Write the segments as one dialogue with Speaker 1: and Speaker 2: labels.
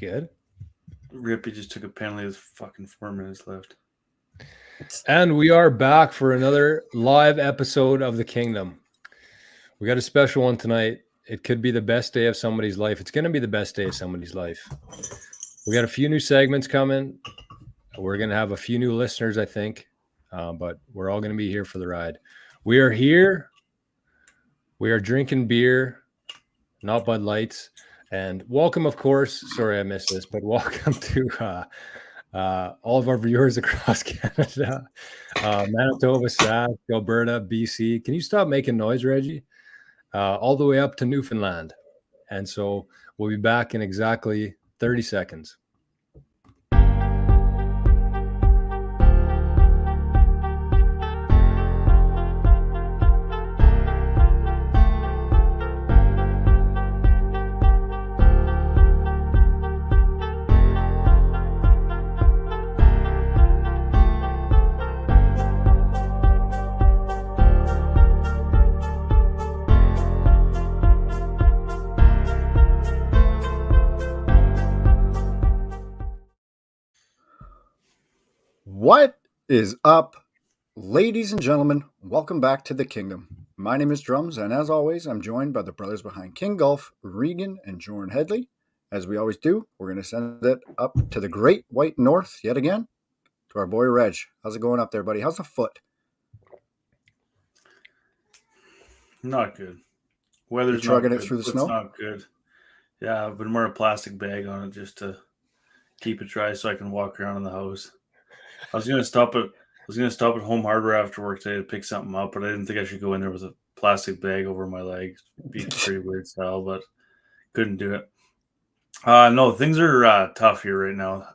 Speaker 1: good.
Speaker 2: Rippy just took a penalty with fucking 4 minutes left.
Speaker 1: And we are back for another live episode of the Kingdom. We got a special one tonight. It could be the best day of somebody's life. It's going to be the best day of somebody's life. We got a few new segments coming. We're going to have a few new listeners, I think. But we're all going to be here for the ride. We are here. We are drinking beer, not Bud Lights. And welcome, of course. Sorry I missed this, but welcome to all of our viewers across Canada, Manitoba, Sask, Alberta, BC. Can you stop making noise, Reggie? All the way up to Newfoundland. And so we'll be back in exactly 30 seconds.
Speaker 3: What is up, ladies and gentlemen? Welcome back to the Kingdom. My name is Drums, and as always, I'm joined by the brothers behind King Golf, Regan and Jordan Headley. As we always do, we're going to send it up to the Great White North yet again to our boy Reg. How's it going up there, buddy? How's the foot?
Speaker 2: Not good. Weather's
Speaker 3: You're trucking
Speaker 2: not
Speaker 3: it
Speaker 2: good.
Speaker 3: through the
Speaker 2: Foot's
Speaker 3: snow?
Speaker 2: not good. Yeah, I've been wearing a plastic bag on it just to keep it dry so I can walk around in the house. I was gonna stop at Home Hardware after work today to pick something up, but I didn't think I should go in there with a plastic bag over my leg. It'd be a pretty weird style, but couldn't do it. No, things are tough here right now.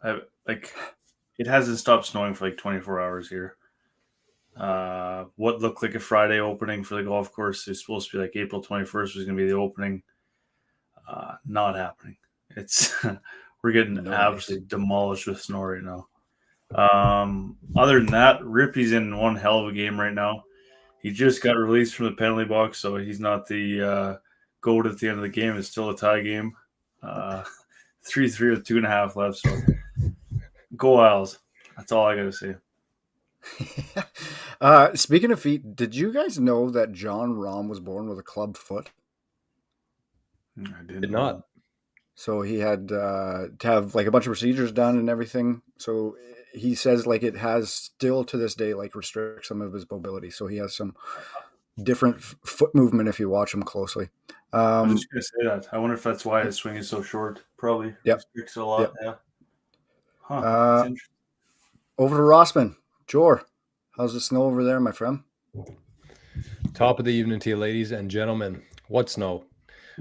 Speaker 2: It hasn't stopped snowing for like 24 hours here. What looked like a Friday opening for the golf course is supposed to be like April 21st was going to be the opening. Not happening. It's we're getting absolutely demolished with snow right now. Other than that, Rippy's in one hell of a game right now. He just got released from the penalty box, so he's not the goat at the end of the game. It's still a tie game. 3-3 with 2.5 left. So go Isles. That's all I got to
Speaker 3: say. Speaking of feet, did you guys know that John Rahm was born with a club foot?
Speaker 2: I
Speaker 1: did not.
Speaker 3: So he had to have like a bunch of procedures done and everything. So he says like it has still to this day like restricts some of his mobility. So he has some different foot movement if you watch him closely.
Speaker 2: I was just going to say that. I wonder if that's why his swing is so short. Probably restricts a lot.
Speaker 3: Yep.
Speaker 2: Yeah.
Speaker 3: Over to Rossman. Jor, how's the snow over there, my friend?
Speaker 1: Top of the evening to you, ladies and gentlemen. What snow?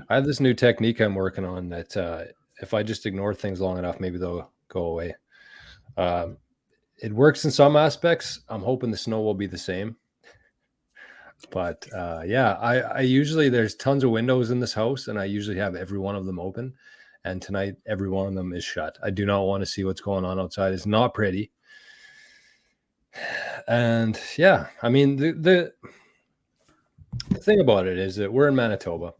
Speaker 1: I have this new technique I'm working on that if I just ignore things long enough, maybe they'll go away. It works in some aspects. I'm hoping the snow will be the same. But I usually, there's tons of windows in this house, and I usually have every one of them open. And tonight, every one of them is shut. I do not want to see what's going on outside. It's not pretty. And yeah, I mean, the thing about it is that we're in Manitoba.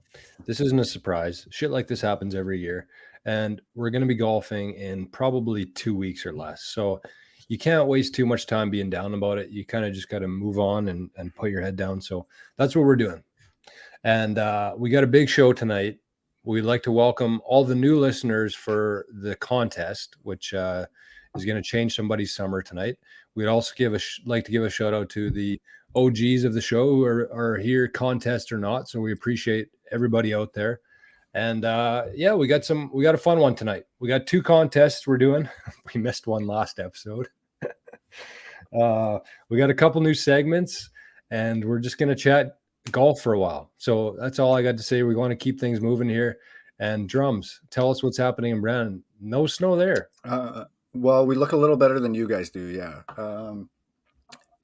Speaker 1: This isn't a surprise. Shit like this happens every year. And we're going to be golfing in probably 2 weeks or less. So you can't waste too much time being down about it. You kind of just got to move on and put your head down. So that's what we're doing. And we got a big show tonight. We'd like to welcome all the new listeners for the contest, which is going to change somebody's summer tonight. We'd also like to give a shout out to the OGs of the show who are here, contest or not. So we appreciate everybody out there. And we got a fun one tonight. We got 2 contests we're doing. We missed one last episode. We got a couple new segments, and we're just going to chat golf for a while. So that's all I got to say. We want to keep things moving here. And Drums, tell us what's happening in Brandon. No snow there.
Speaker 3: Well, we look a little better than you guys do, yeah.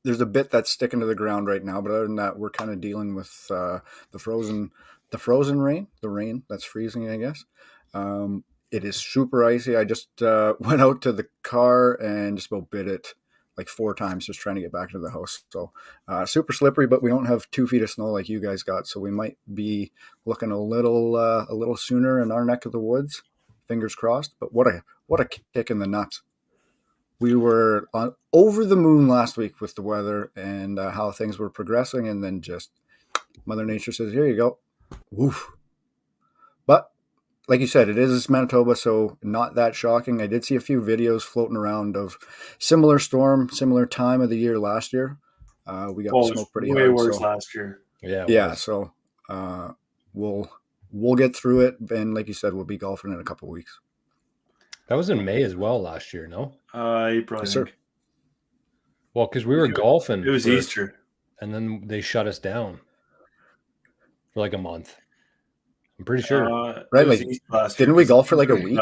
Speaker 3: There's a bit that's sticking to the ground right now, but other than that, we're kind of dealing with the frozen rain, the rain that's freezing, I guess. It is super icy. I just went out to the car and just about bit it like 4 times just trying to get back to the house. So super slippery, but we don't have 2 feet of snow like you guys got. So we might be looking a little sooner in our neck of the woods fingers crossed. But what a kick in the nuts. We were over the moon last week with the weather and how things were progressing, and then just Mother Nature says, "Here you go." Woof. But like you said, it is Manitoba, so not that shocking. I did see a few videos floating around of similar storm, similar time of the year last year. We got smoked pretty
Speaker 2: way
Speaker 3: hard.
Speaker 2: worse
Speaker 3: So,
Speaker 2: last year.
Speaker 1: Yeah.
Speaker 3: So we'll get through it, and like you said, we'll be golfing in a couple of weeks.
Speaker 1: That was in May as well last year, no?
Speaker 2: April, I think.
Speaker 1: Well, because we were golfing.
Speaker 2: It was Easter.
Speaker 1: And then they shut us down for like a month. I'm pretty sure.
Speaker 3: Right? Like, didn't we golf for like a week?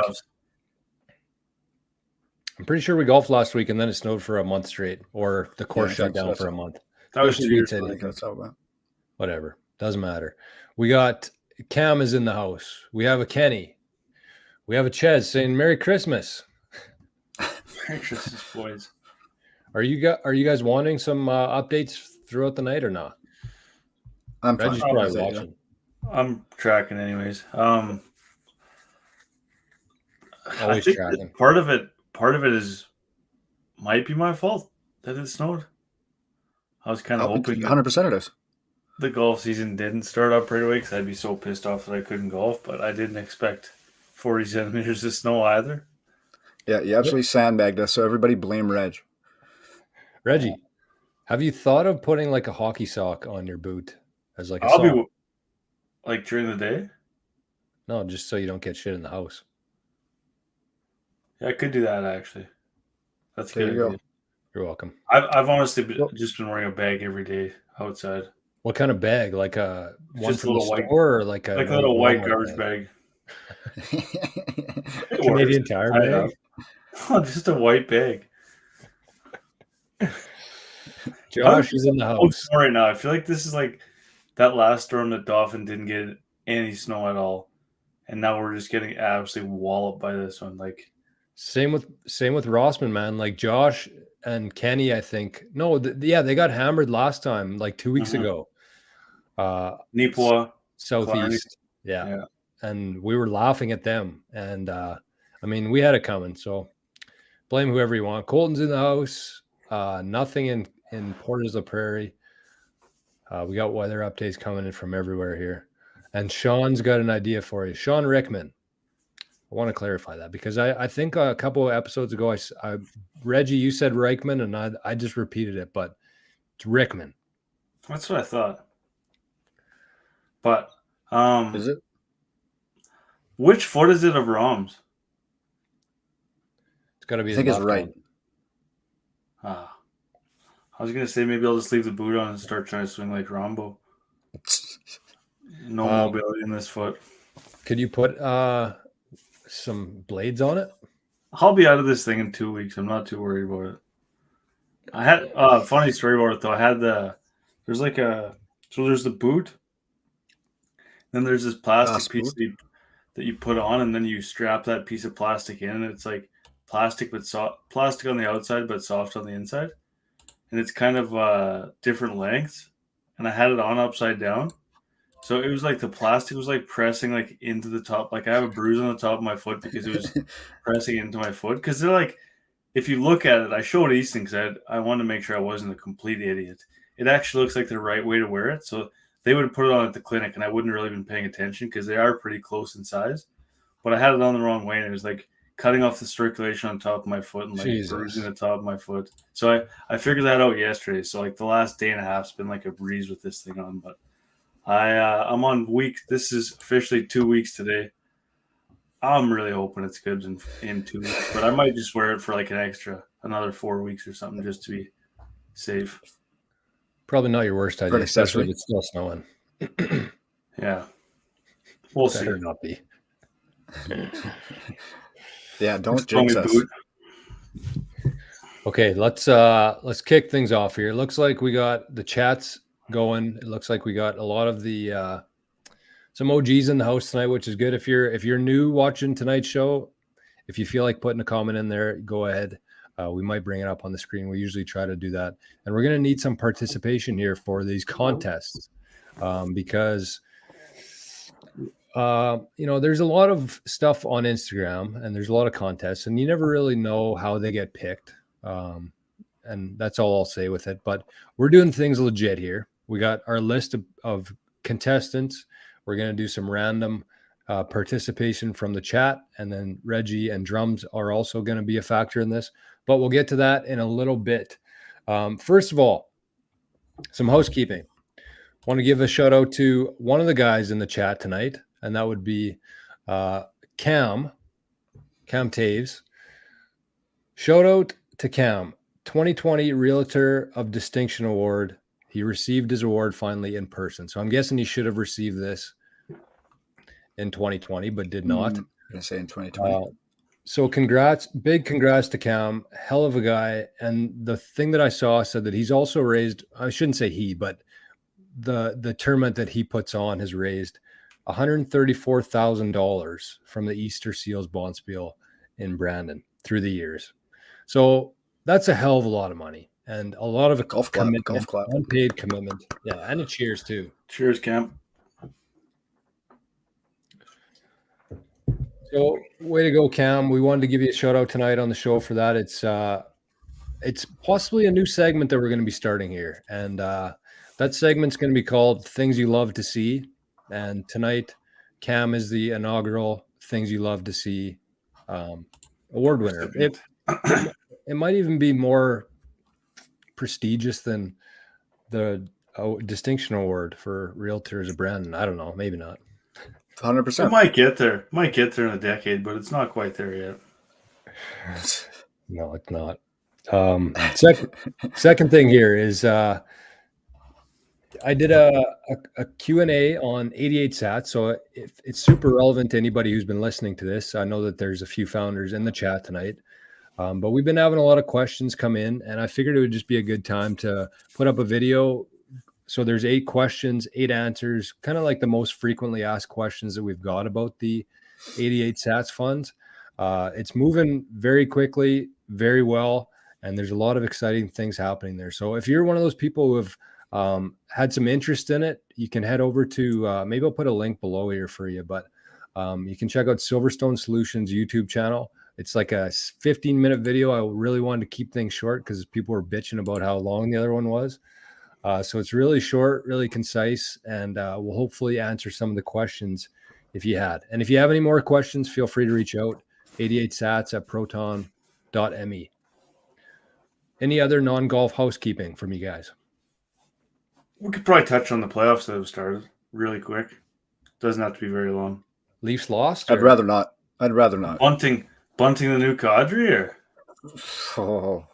Speaker 1: I'm pretty sure we golfed last week, and then it snowed for a month straight, or the course shut down for a month.
Speaker 2: That was
Speaker 1: whatever. Doesn't matter. We got Cam is in the house. We have a Kenny. We have a Ches saying Merry Christmas.
Speaker 2: Merry Christmas, boys.
Speaker 1: Are you guys wanting some updates throughout the night or not?
Speaker 3: I'm
Speaker 1: Reggie's probably watching.
Speaker 2: I'm tracking anyways.
Speaker 1: Always
Speaker 2: I think
Speaker 1: tracking.
Speaker 2: Part of it might be my fault that it snowed. I was kind of hoping
Speaker 3: 100% it is.
Speaker 2: The golf season didn't start up right away because I'd be so pissed off that I couldn't golf, but I didn't expect 40 centimeters of snow either.
Speaker 3: Yeah, you absolutely sandbagged us, so everybody blame Reg.
Speaker 1: Reggie, have you thought of putting like a hockey sock on your boot as like a sock?
Speaker 2: Like during the day?
Speaker 1: No, just so you don't get shit in the house.
Speaker 2: Yeah, I could do that actually. That's good.
Speaker 3: There you go.
Speaker 1: You're welcome.
Speaker 2: I've honestly just been wearing a bag every day outside.
Speaker 1: What kind of bag? Like a one from the
Speaker 2: white,
Speaker 1: store, or like a
Speaker 2: little white garbage bag?
Speaker 1: Canadian Tire bag.
Speaker 2: Oh, just a white bag.
Speaker 1: Josh is in the house
Speaker 2: right now. I feel like this is like that last storm that Dauphin didn't get any snow at all, and now we're just getting absolutely walloped by this one. Like
Speaker 1: same with Rossman, man. Like Josh and Kenny, I think. No, they got hammered last time, like 2 weeks ago.
Speaker 2: Neepawa,
Speaker 1: southeast, yeah, and we were laughing at them, and I mean, we had it coming. So blame whoever you want. Colton's in the house. Nothing in Portage la Prairie. We got weather updates coming in from everywhere here, and Sean's got an idea for you. Sean Rickman. I want to clarify that because I think a couple of episodes ago, Reggie, you said Reichman, and I just repeated it, but it's Rickman.
Speaker 2: That's what I thought. But
Speaker 3: is it?
Speaker 2: Which foot is it of Rom's?
Speaker 1: It's got to be.
Speaker 3: I think it's right.
Speaker 2: I was gonna say maybe I'll just leave the boot on and start trying to swing like Rombo. No mobility in this foot.
Speaker 1: Could you put some blades on it?
Speaker 2: I'll be out of this thing in 2 weeks. I'm not too worried about it. I had a funny story about it though. I had there's the boot. Then there's this plastic piece that you put on, and then you strap that piece of plastic in, and it's like plastic but plastic on the outside but soft on the inside, and it's kind of different lengths. And I had it on upside down, so it was like the plastic was like pressing like into the top. Like I have a bruise on the top of my foot because it was pressing into my foot. Because they're like, if you look at it, I showed Easton because I wanted to make sure I wasn't a complete idiot. It actually looks like the right way to wear it. So they would put it on at the clinic, and I wouldn't really been paying attention because they are pretty close in size. But I had it on the wrong way, and it was like cutting off the circulation on top of my foot and like bruising the top of my foot. So I figured that out yesterday. So like the last day and a half's been like a breeze with this thing on. But I'm on week. This is officially 2 weeks today. I'm really hoping it's good in 2 weeks, but I might just wear it for like another 4 weeks or something just to be safe.
Speaker 1: Probably not your worst idea, especially if it's still snowing.
Speaker 2: Yeah. We'll see.
Speaker 1: Better not be.
Speaker 3: Yeah, don't jinx us.
Speaker 1: Okay, let's kick things off here. It looks like we got the chats going. It looks like we got a lot of the some OGs in the house tonight, which is good. If you're new watching tonight's show, if you feel like putting a comment in there, go ahead. We might bring it up on the screen. We usually try to do that. And we're going to need some participation here for these contests because there's a lot of stuff on Instagram and there's a lot of contests, and you never really know how they get picked. And that's all I'll say with it. But we're doing things legit here. We got our list of contestants. We're going to do some random participation from the chat, and then Reggie and drums are also going to be a factor in this. But we'll get to that in a little bit. First of all, some housekeeping. Want to give a shout out to one of the guys in the chat tonight, and that would be Cam Taves. Shout out to Cam, 2020 Realtor of Distinction Award. He received his award finally in person. So I'm guessing he should have received this in 2020, but did not.
Speaker 3: I'm going to say in 2020.
Speaker 1: So big congrats to Cam, hell of a guy. And the thing that I saw said that he's also raised, I shouldn't say he, but the tournament that he puts on has raised $134,000 from the Easter Seals Bonspiel in Brandon through the years. So that's a hell of a lot of money and a lot of a
Speaker 3: golf clap,
Speaker 1: unpaid commitment. Yeah, and a cheers too.
Speaker 2: Cheers, Cam.
Speaker 1: So way to go, Cam. We wanted to give you a shout out tonight on the show for that. It's possibly a new segment that we're going to be starting here, and that segment's going to be called Things You Love to See. And tonight, Cam is the inaugural Things You Love to See award winner. It might even be more prestigious than the Distinction Award for Realtors of Brandon. I don't know. Maybe not.
Speaker 3: 100%.
Speaker 2: It might get there. Might get there in a decade, but it's not quite there yet.
Speaker 1: No, it's not. Second thing here is I did a Q&A on 88 Sats, so it's super relevant to anybody who's been listening to this. I know that there's a few founders in the chat tonight, but we've been having a lot of questions come in, and I figured it would just be a good time to put up a video. So there's 8 questions, 8 answers, kind of like the most frequently asked questions that we've got about the 88 Sats funds. It's moving very quickly, very well, and there's a lot of exciting things happening there. So if you're one of those people who have had some interest in it, you can head over to, maybe I'll put a link below here for you, but you can check out Silverstone Solutions YouTube channel. It's like a 15-minute video. I really wanted to keep things short because people were bitching about how long the other one was. So it's really short, really concise, and we'll hopefully answer some of the questions if you had. And if you have any more questions, feel free to reach out, 88sats@proton.me. Any other non-golf housekeeping from you guys?
Speaker 2: We could probably touch on the playoffs that have started really quick. Doesn't have to be very long.
Speaker 1: Leafs lost?
Speaker 3: I'd rather not.
Speaker 2: Bunting the new Kadri, or?
Speaker 3: Oh.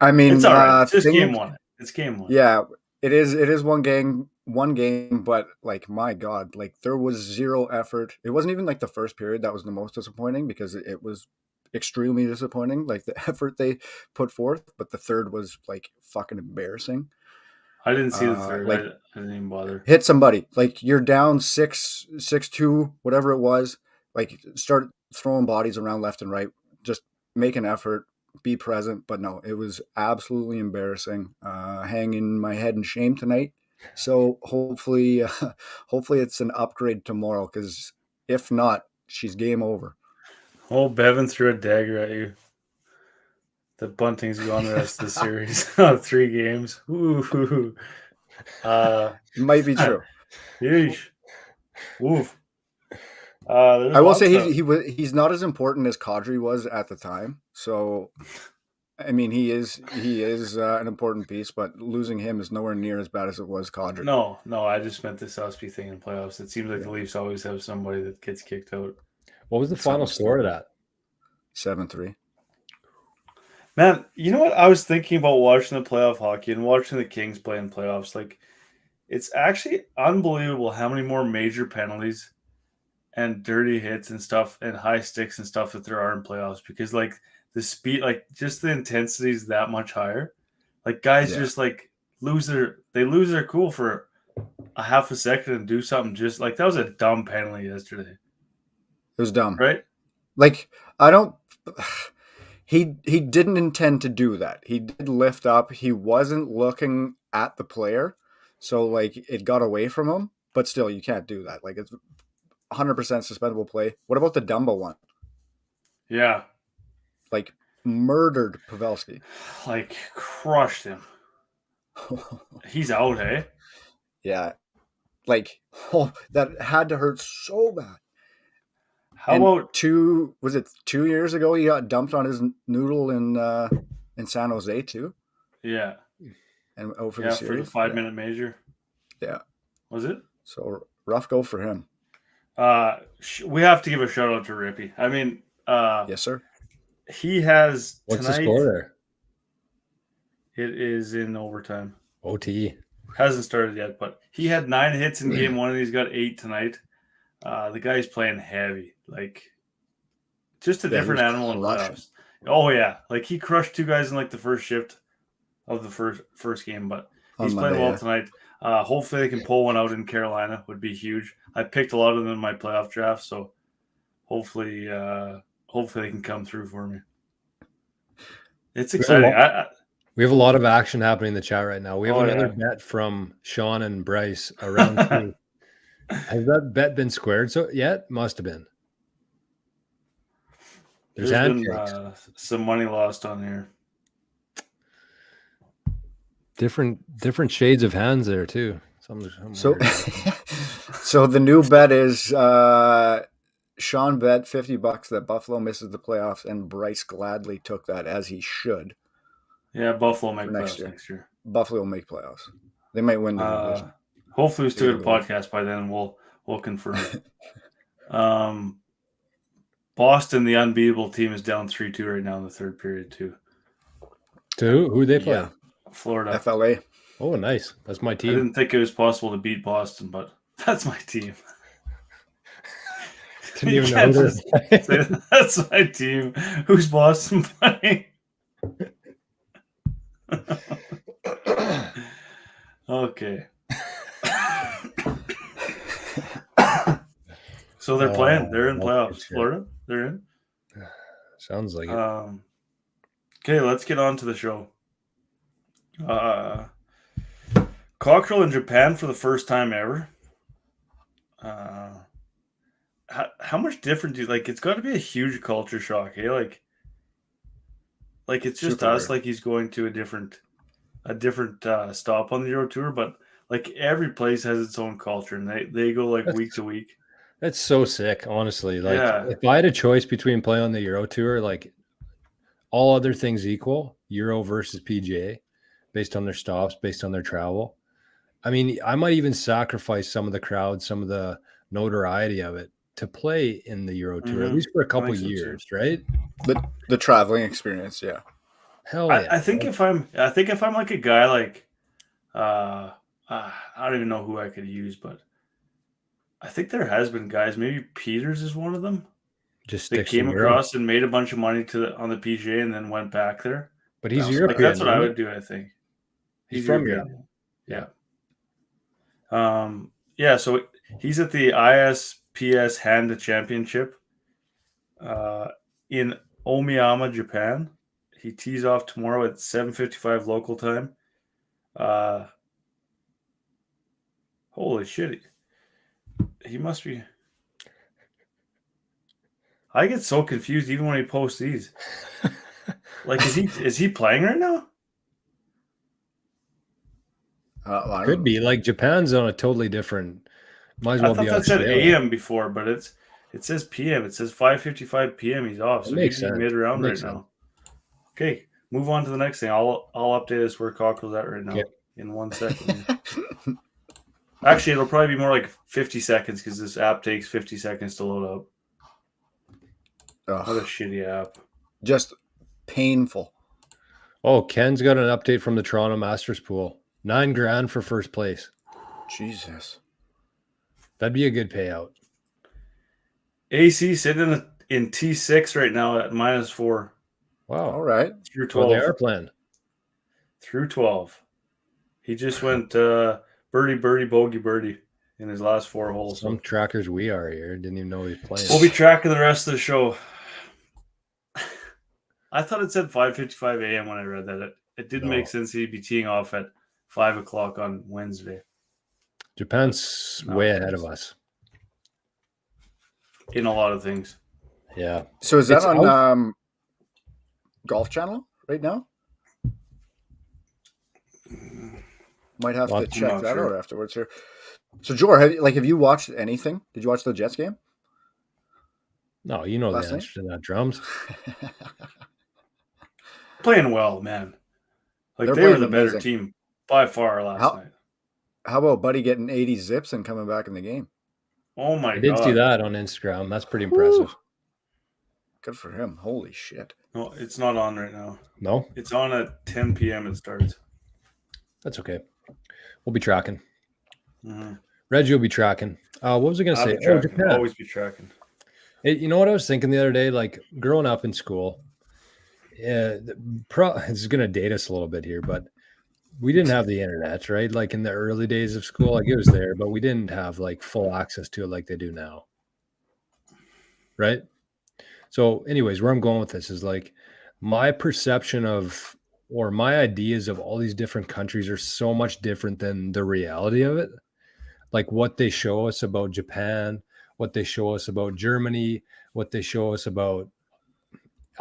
Speaker 3: I mean,
Speaker 2: it's all right. It's just game one. It's game one.
Speaker 3: Yeah, it is. It is one game, but like, my God, like there was zero effort. It wasn't even like the first period that was the most disappointing because it was extremely disappointing, like the effort they put forth. But the third was like fucking embarrassing.
Speaker 2: I didn't see the third.
Speaker 3: Like,
Speaker 2: I didn't even bother.
Speaker 3: Hit somebody. Like you're down 6-2, whatever it was. Like start throwing bodies around left and right. Just make an effort. Be present. But no, it was absolutely embarrassing. Hanging my head in shame tonight. So hopefully it's an upgrade tomorrow. Because if not, she's game over.
Speaker 2: Oh, Bevan threw a dagger at you. The Bunting's gone the rest of the series. 3 games. Ooh.
Speaker 3: Might be true.
Speaker 2: Yeesh. Oof.
Speaker 3: I will say he's not as important as Kadri was at the time. So, I mean, he is an important piece, but losing him is nowhere near as bad as it was Kadri.
Speaker 2: No, I just meant the Southby thing in playoffs. It seems like the Leafs always have somebody that gets kicked out.
Speaker 1: What was the final score of that?
Speaker 3: 7-3.
Speaker 2: Man, you know what? I was thinking about watching the playoff hockey and watching the Kings play in playoffs. Like, it's actually unbelievable how many more major penalties and dirty hits and stuff and high sticks and stuff that there are in playoffs, because like the speed, like just the intensity is that much higher. Like guys just like lose their cool for a half a second and do something. Just like that was a dumb penalty yesterday.
Speaker 3: It was dumb,
Speaker 2: right?
Speaker 3: Like he didn't intend to do that. He did lift up. He wasn't looking at the player. So like it got away from him, but still you can't do that. Like it's 100% suspendable play. What about the Dumbo one?
Speaker 2: Yeah.
Speaker 3: Like murdered Pavelski.
Speaker 2: Like crushed him. He's out, hey?
Speaker 3: Yeah. Like, that had to hurt so bad.
Speaker 2: How about
Speaker 3: 2 years ago he got dumped on his noodle in San Jose too?
Speaker 2: Yeah.
Speaker 3: And for
Speaker 2: Yeah,
Speaker 3: the
Speaker 2: for
Speaker 3: series?
Speaker 2: the 5-minute major.
Speaker 3: Yeah.
Speaker 2: Was it?
Speaker 3: So rough go for him.
Speaker 2: We have to give a shout out to Rippy. I mean,
Speaker 3: Yes, sir.
Speaker 2: he has
Speaker 1: What's
Speaker 2: tonight.
Speaker 1: the score there?
Speaker 2: It is in overtime.
Speaker 1: OT.
Speaker 2: Hasn't started yet, but he had 9 hits in game 1 and he's got 8 tonight. The guy's playing heavy, like just a different animal in playoffs. Oh yeah, like he crushed 2 guys in like the first shift of the first game, but he's playing well tonight. Hopefully they can pull one out in Carolina. Would be huge. I picked a lot of them in my playoff draft, so hopefully they can come through for me. It's exciting.
Speaker 1: We have a lot of action happening in the chat right now. We have another bet from Sean and Bryce around 2. Has that bet been squared yet? Must have been.
Speaker 2: There's been some money lost on here.
Speaker 1: Different shades of hands there too.
Speaker 3: So the new bet is Sean bet $50 that Buffalo misses the playoffs, and Bryce gladly took that, as he should.
Speaker 2: Yeah, Buffalo make playoffs next year.
Speaker 3: Buffalo make playoffs. They might win the division.
Speaker 2: Hopefully we still get a podcast by then. We'll confirm. Boston, the unbeatable team, is down 3-2 right now in the third period too.
Speaker 1: To who they play?
Speaker 3: Yeah.
Speaker 2: Florida.
Speaker 3: FLA.
Speaker 1: Oh, nice. That's my team.
Speaker 2: I didn't think it was possible to beat Boston, but that's my team.
Speaker 1: Didn't even know
Speaker 2: that. That's my team. Who's Boston playing? Okay. So they're playing. They're in playoffs. Florida. They're in.
Speaker 1: Sounds like it.
Speaker 2: Okay, let's get on to the show. Cockerel in Japan for the first time ever. How much different do you like? It's got to be a huge culture shock, eh? Like it's just
Speaker 3: Super
Speaker 2: us.
Speaker 3: weird.
Speaker 2: Like he's going to a different stop on the Euro Tour, but like every place has its own culture, and they go like week to week.
Speaker 1: That's so sick, honestly. Like
Speaker 2: Yeah.
Speaker 1: if I had a choice between playing on the Euro Tour, like all other things equal, Euro versus PGA, based on their stops, based on their travel. I mean, I might even sacrifice some of the crowd, some of the notoriety of it to play in the Euro Tour, at least for a couple years, right?
Speaker 3: The traveling experience, yeah.
Speaker 1: Hell yeah.
Speaker 2: I think if I'm like a guy like I don't even know who I could use, but I think there has been guys, maybe Peters is one of them. They came across and made a bunch of money on the PGA and then went back there.
Speaker 1: But he's European.
Speaker 2: Like that's what I would do, I think.
Speaker 1: He's from Europe.
Speaker 2: Yeah. So he's at the ISPS Handa Championship in Omiyama, Japan. He tees off tomorrow at 7:55 local time. Holy shit. He must be. I get so confused even when he posts these. Like, is he playing right now?
Speaker 1: Could be. Like Japan's on a totally different. Might as well be.
Speaker 2: I thought that said AM before, but it says PM. It says 5:55 PM. He's off. So he's mid round right now. Okay, move on to the next thing. I'll update us where Cockerel's at right now in 1 second. Actually, it'll probably be more like 50 seconds because this app takes 50 seconds to load up. What a shitty app.
Speaker 3: Just painful.
Speaker 1: Oh, Ken's got an update from the Toronto Masters pool. $9,000 for first place.
Speaker 3: Jesus.
Speaker 1: That'd be a good payout.
Speaker 2: AC sitting in T6 right now at -4.
Speaker 1: Wow.
Speaker 3: All right.
Speaker 2: Through 12.
Speaker 1: Well, they are playing.
Speaker 2: Through 12. He just went birdie, bogey, birdie in his last 4 holes.
Speaker 1: Some trackers we are here didn't even know he was playing.
Speaker 2: We'll be tracking the rest of the show. I thought it said 5:55 AM when I read that. It didn't make sense he'd be teeing off at 5 o'clock on Wednesday.
Speaker 1: Japan's way ahead of us
Speaker 2: in a lot of things.
Speaker 1: Yeah.
Speaker 3: So is that
Speaker 1: It's
Speaker 3: on
Speaker 1: out-
Speaker 3: Golf Channel right now? Might have
Speaker 1: Well,
Speaker 3: to
Speaker 1: I'm
Speaker 3: check
Speaker 2: not
Speaker 3: that
Speaker 2: sure.
Speaker 3: out afterwards here. So, Jor, have you watched anything? Did you watch the Jets game
Speaker 1: No, you know the
Speaker 3: last night?
Speaker 1: answer to that, Drums.
Speaker 2: Playing well, man. Like
Speaker 3: They're
Speaker 2: they were
Speaker 3: playing
Speaker 2: the better
Speaker 3: amazing.
Speaker 2: team by far last night.
Speaker 3: How about Buddy getting 80 zips and coming back in the game?
Speaker 2: Oh my
Speaker 1: I did
Speaker 2: god!
Speaker 1: see that on Instagram. That's pretty impressive.
Speaker 3: Good for him. Holy shit.
Speaker 2: No, it's not on right now.
Speaker 1: No,
Speaker 2: It's on at 10 p.m. It starts.
Speaker 1: that's okay. We'll be tracking.
Speaker 2: Mm-hmm.
Speaker 1: Reggie will be tracking. What was I going to say? Oh, Japan.
Speaker 2: Always be tracking.
Speaker 1: You know what I was thinking the other day? Like growing up in school, this is going to date us a little bit here, but we didn't have the internet, right? Like in the early days of school, like it was there, but we didn't have like full access to it like they do now. Right? So anyways, where I'm going with this is like my perception of, or my ideas of all these different countries are so much different than the reality of it. Like what they show us about Japan, what they show us about Germany, what they show us about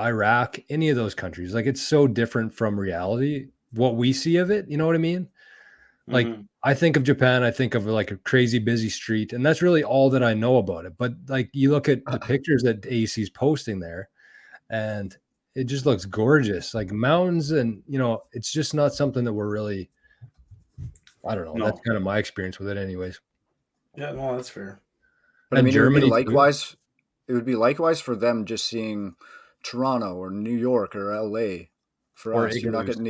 Speaker 1: Iraq, any of those countries. Like it's so different from reality, what we see of it. You know what I mean? Like I think of Japan, I think of like a crazy busy street, and that's really all that I know about it. But like you look at the pictures that AC is posting there, and it just looks gorgeous, like mountains, and it's just not something that we're really. I don't know.
Speaker 2: No.
Speaker 1: That's kind of my experience with it, anyways.
Speaker 2: Yeah, no, that's fair.
Speaker 3: But
Speaker 1: And
Speaker 3: I mean,
Speaker 1: Germany,
Speaker 3: it would be likewise for them just seeing Toronto or New York or LA. For
Speaker 1: Or
Speaker 3: us, you're not
Speaker 1: igloos.
Speaker 3: getting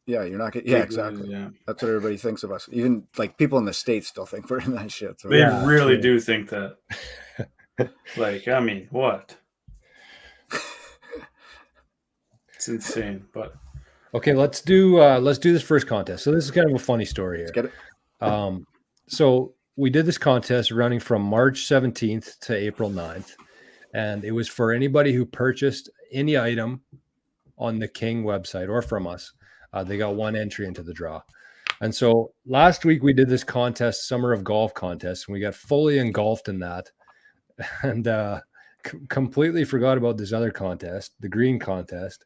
Speaker 3: you're not getting, exactly.
Speaker 2: Yeah.
Speaker 3: That's what everybody thinks of us. Even like people in the States still think we're in that shit. So
Speaker 2: They really
Speaker 1: true.
Speaker 2: do think that. Like, I mean, what? It's insane, but
Speaker 1: Okay, let's do this first contest. So this is kind of a funny story here.
Speaker 3: Let's get it.
Speaker 1: So we did this contest running from March 17th to April 9th, and it was for anybody who purchased any item on the King website or from us. They got one entry into the draw. And so last week we did this contest, Summer of Golf contest, and we got fully engulfed in that, and completely forgot about this other contest, the green contest.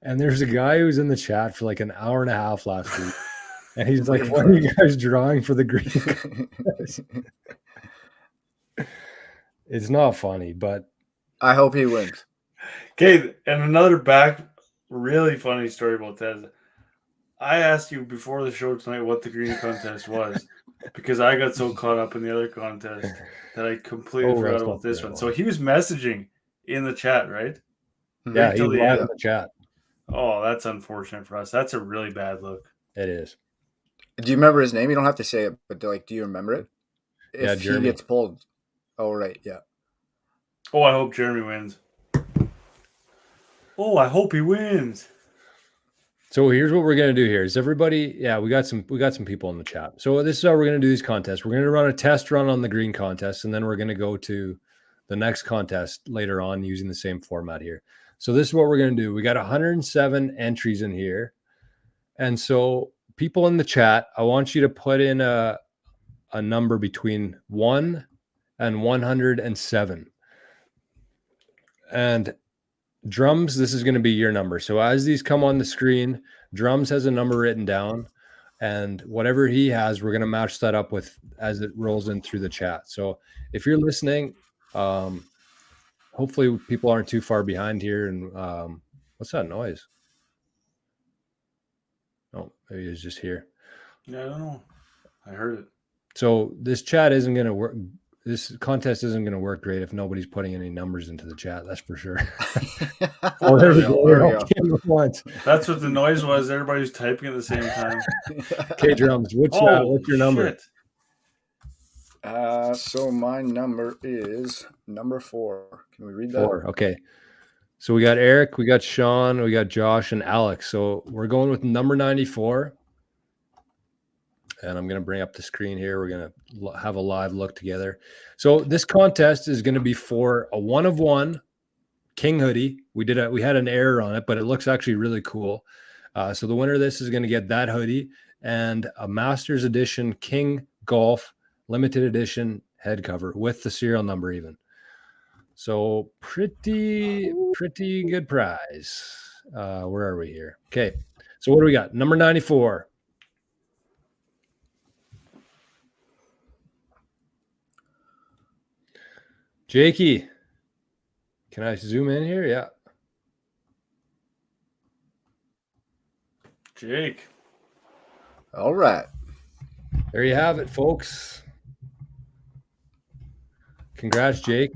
Speaker 1: And there's a guy who's in the chat for like an hour and a half last week, and he's like, "What are you guys drawing for the green contest?" It's not funny, but
Speaker 3: I hope he wins.
Speaker 2: okay. And another really funny story about that. I asked you before the show tonight what the green contest was because I got so caught up in the other contest that I completely forgot about this one. So he was messaging in the chat, right?
Speaker 1: Yeah, he's live in the chat.
Speaker 2: Oh, that's unfortunate for us. That's a really bad look.
Speaker 1: It is.
Speaker 3: Do you remember his name? You don't have to say it, but do you remember it? If
Speaker 1: Jeremy.
Speaker 3: he gets pulled. Oh, right. Yeah.
Speaker 2: Oh, I hope Jeremy wins. Oh, I hope he wins.
Speaker 1: So here's what we're gonna do here. Is everybody? Yeah, we got some people in the chat. So this is how we're gonna do these contests. We're gonna run a test run on the green contest, and then we're gonna go to the next contest later on using the same format here. So this is what we're gonna do. We got 107 entries in here, and so people in the chat, I want you to put in a number between 1 and 107. And Drums, this is going to be your number. So as these come on the screen, Drums has a number written down, and whatever he has, we're going to match that up with as it rolls in through the chat. So if you're listening, hopefully people aren't too far behind here. And what's that noise? Oh, maybe it's just here.
Speaker 2: Yeah, I don't know. I heard it.
Speaker 1: So this chat isn't going to work. This contest isn't going to work great if nobody's putting any numbers into the chat. That's for sure. Oh, there we go.
Speaker 2: That's what the noise was. Everybody's typing at the same time.
Speaker 1: Okay, Drums. What's your number?
Speaker 3: So my number is number 4. Can we read that?
Speaker 1: 4. Okay. So we got Eric, we got Sean, we got Josh, and Alex. So we're going with number 94. And I'm going to bring up the screen here. We're going to have a live look together. So this contest is going to be for a 1-of-1 King hoodie. We had an error on it, but it looks actually really cool. So the winner of this is going to get that hoodie. and a Masters Edition King Golf limited edition head cover with the serial number even. So pretty good prize. Where are we here? Okay. So what do we got? Number 94. Jakey, can I zoom in here? Yeah.
Speaker 2: Jake.
Speaker 3: All right.
Speaker 1: There you have it, folks. Congrats, Jake.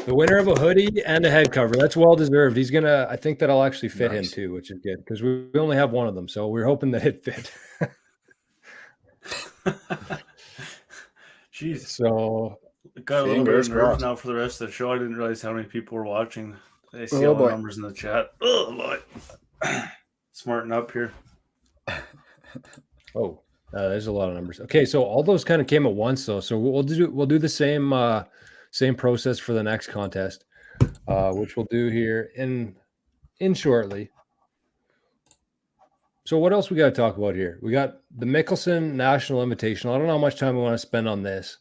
Speaker 1: The winner of a hoodie and a head cover. That's well deserved. He's gonna. I think that'll actually fit him too, which is good because we only have one of them, so we're hoping that it fit.
Speaker 2: Jeez.
Speaker 1: So
Speaker 2: got a little bit of nerves now for the rest of the show. I didn't realize how many people were watching. I see all the numbers in the chat. Oh boy. Smarten up here.
Speaker 1: Oh, there's a lot of numbers. Okay, so all those kind of came at once though. So we'll do the same process for the next contest, which we'll do here in shortly. So what else we got to talk about here? We got the Mickelson National Invitational. I don't know how much time we want to spend on this.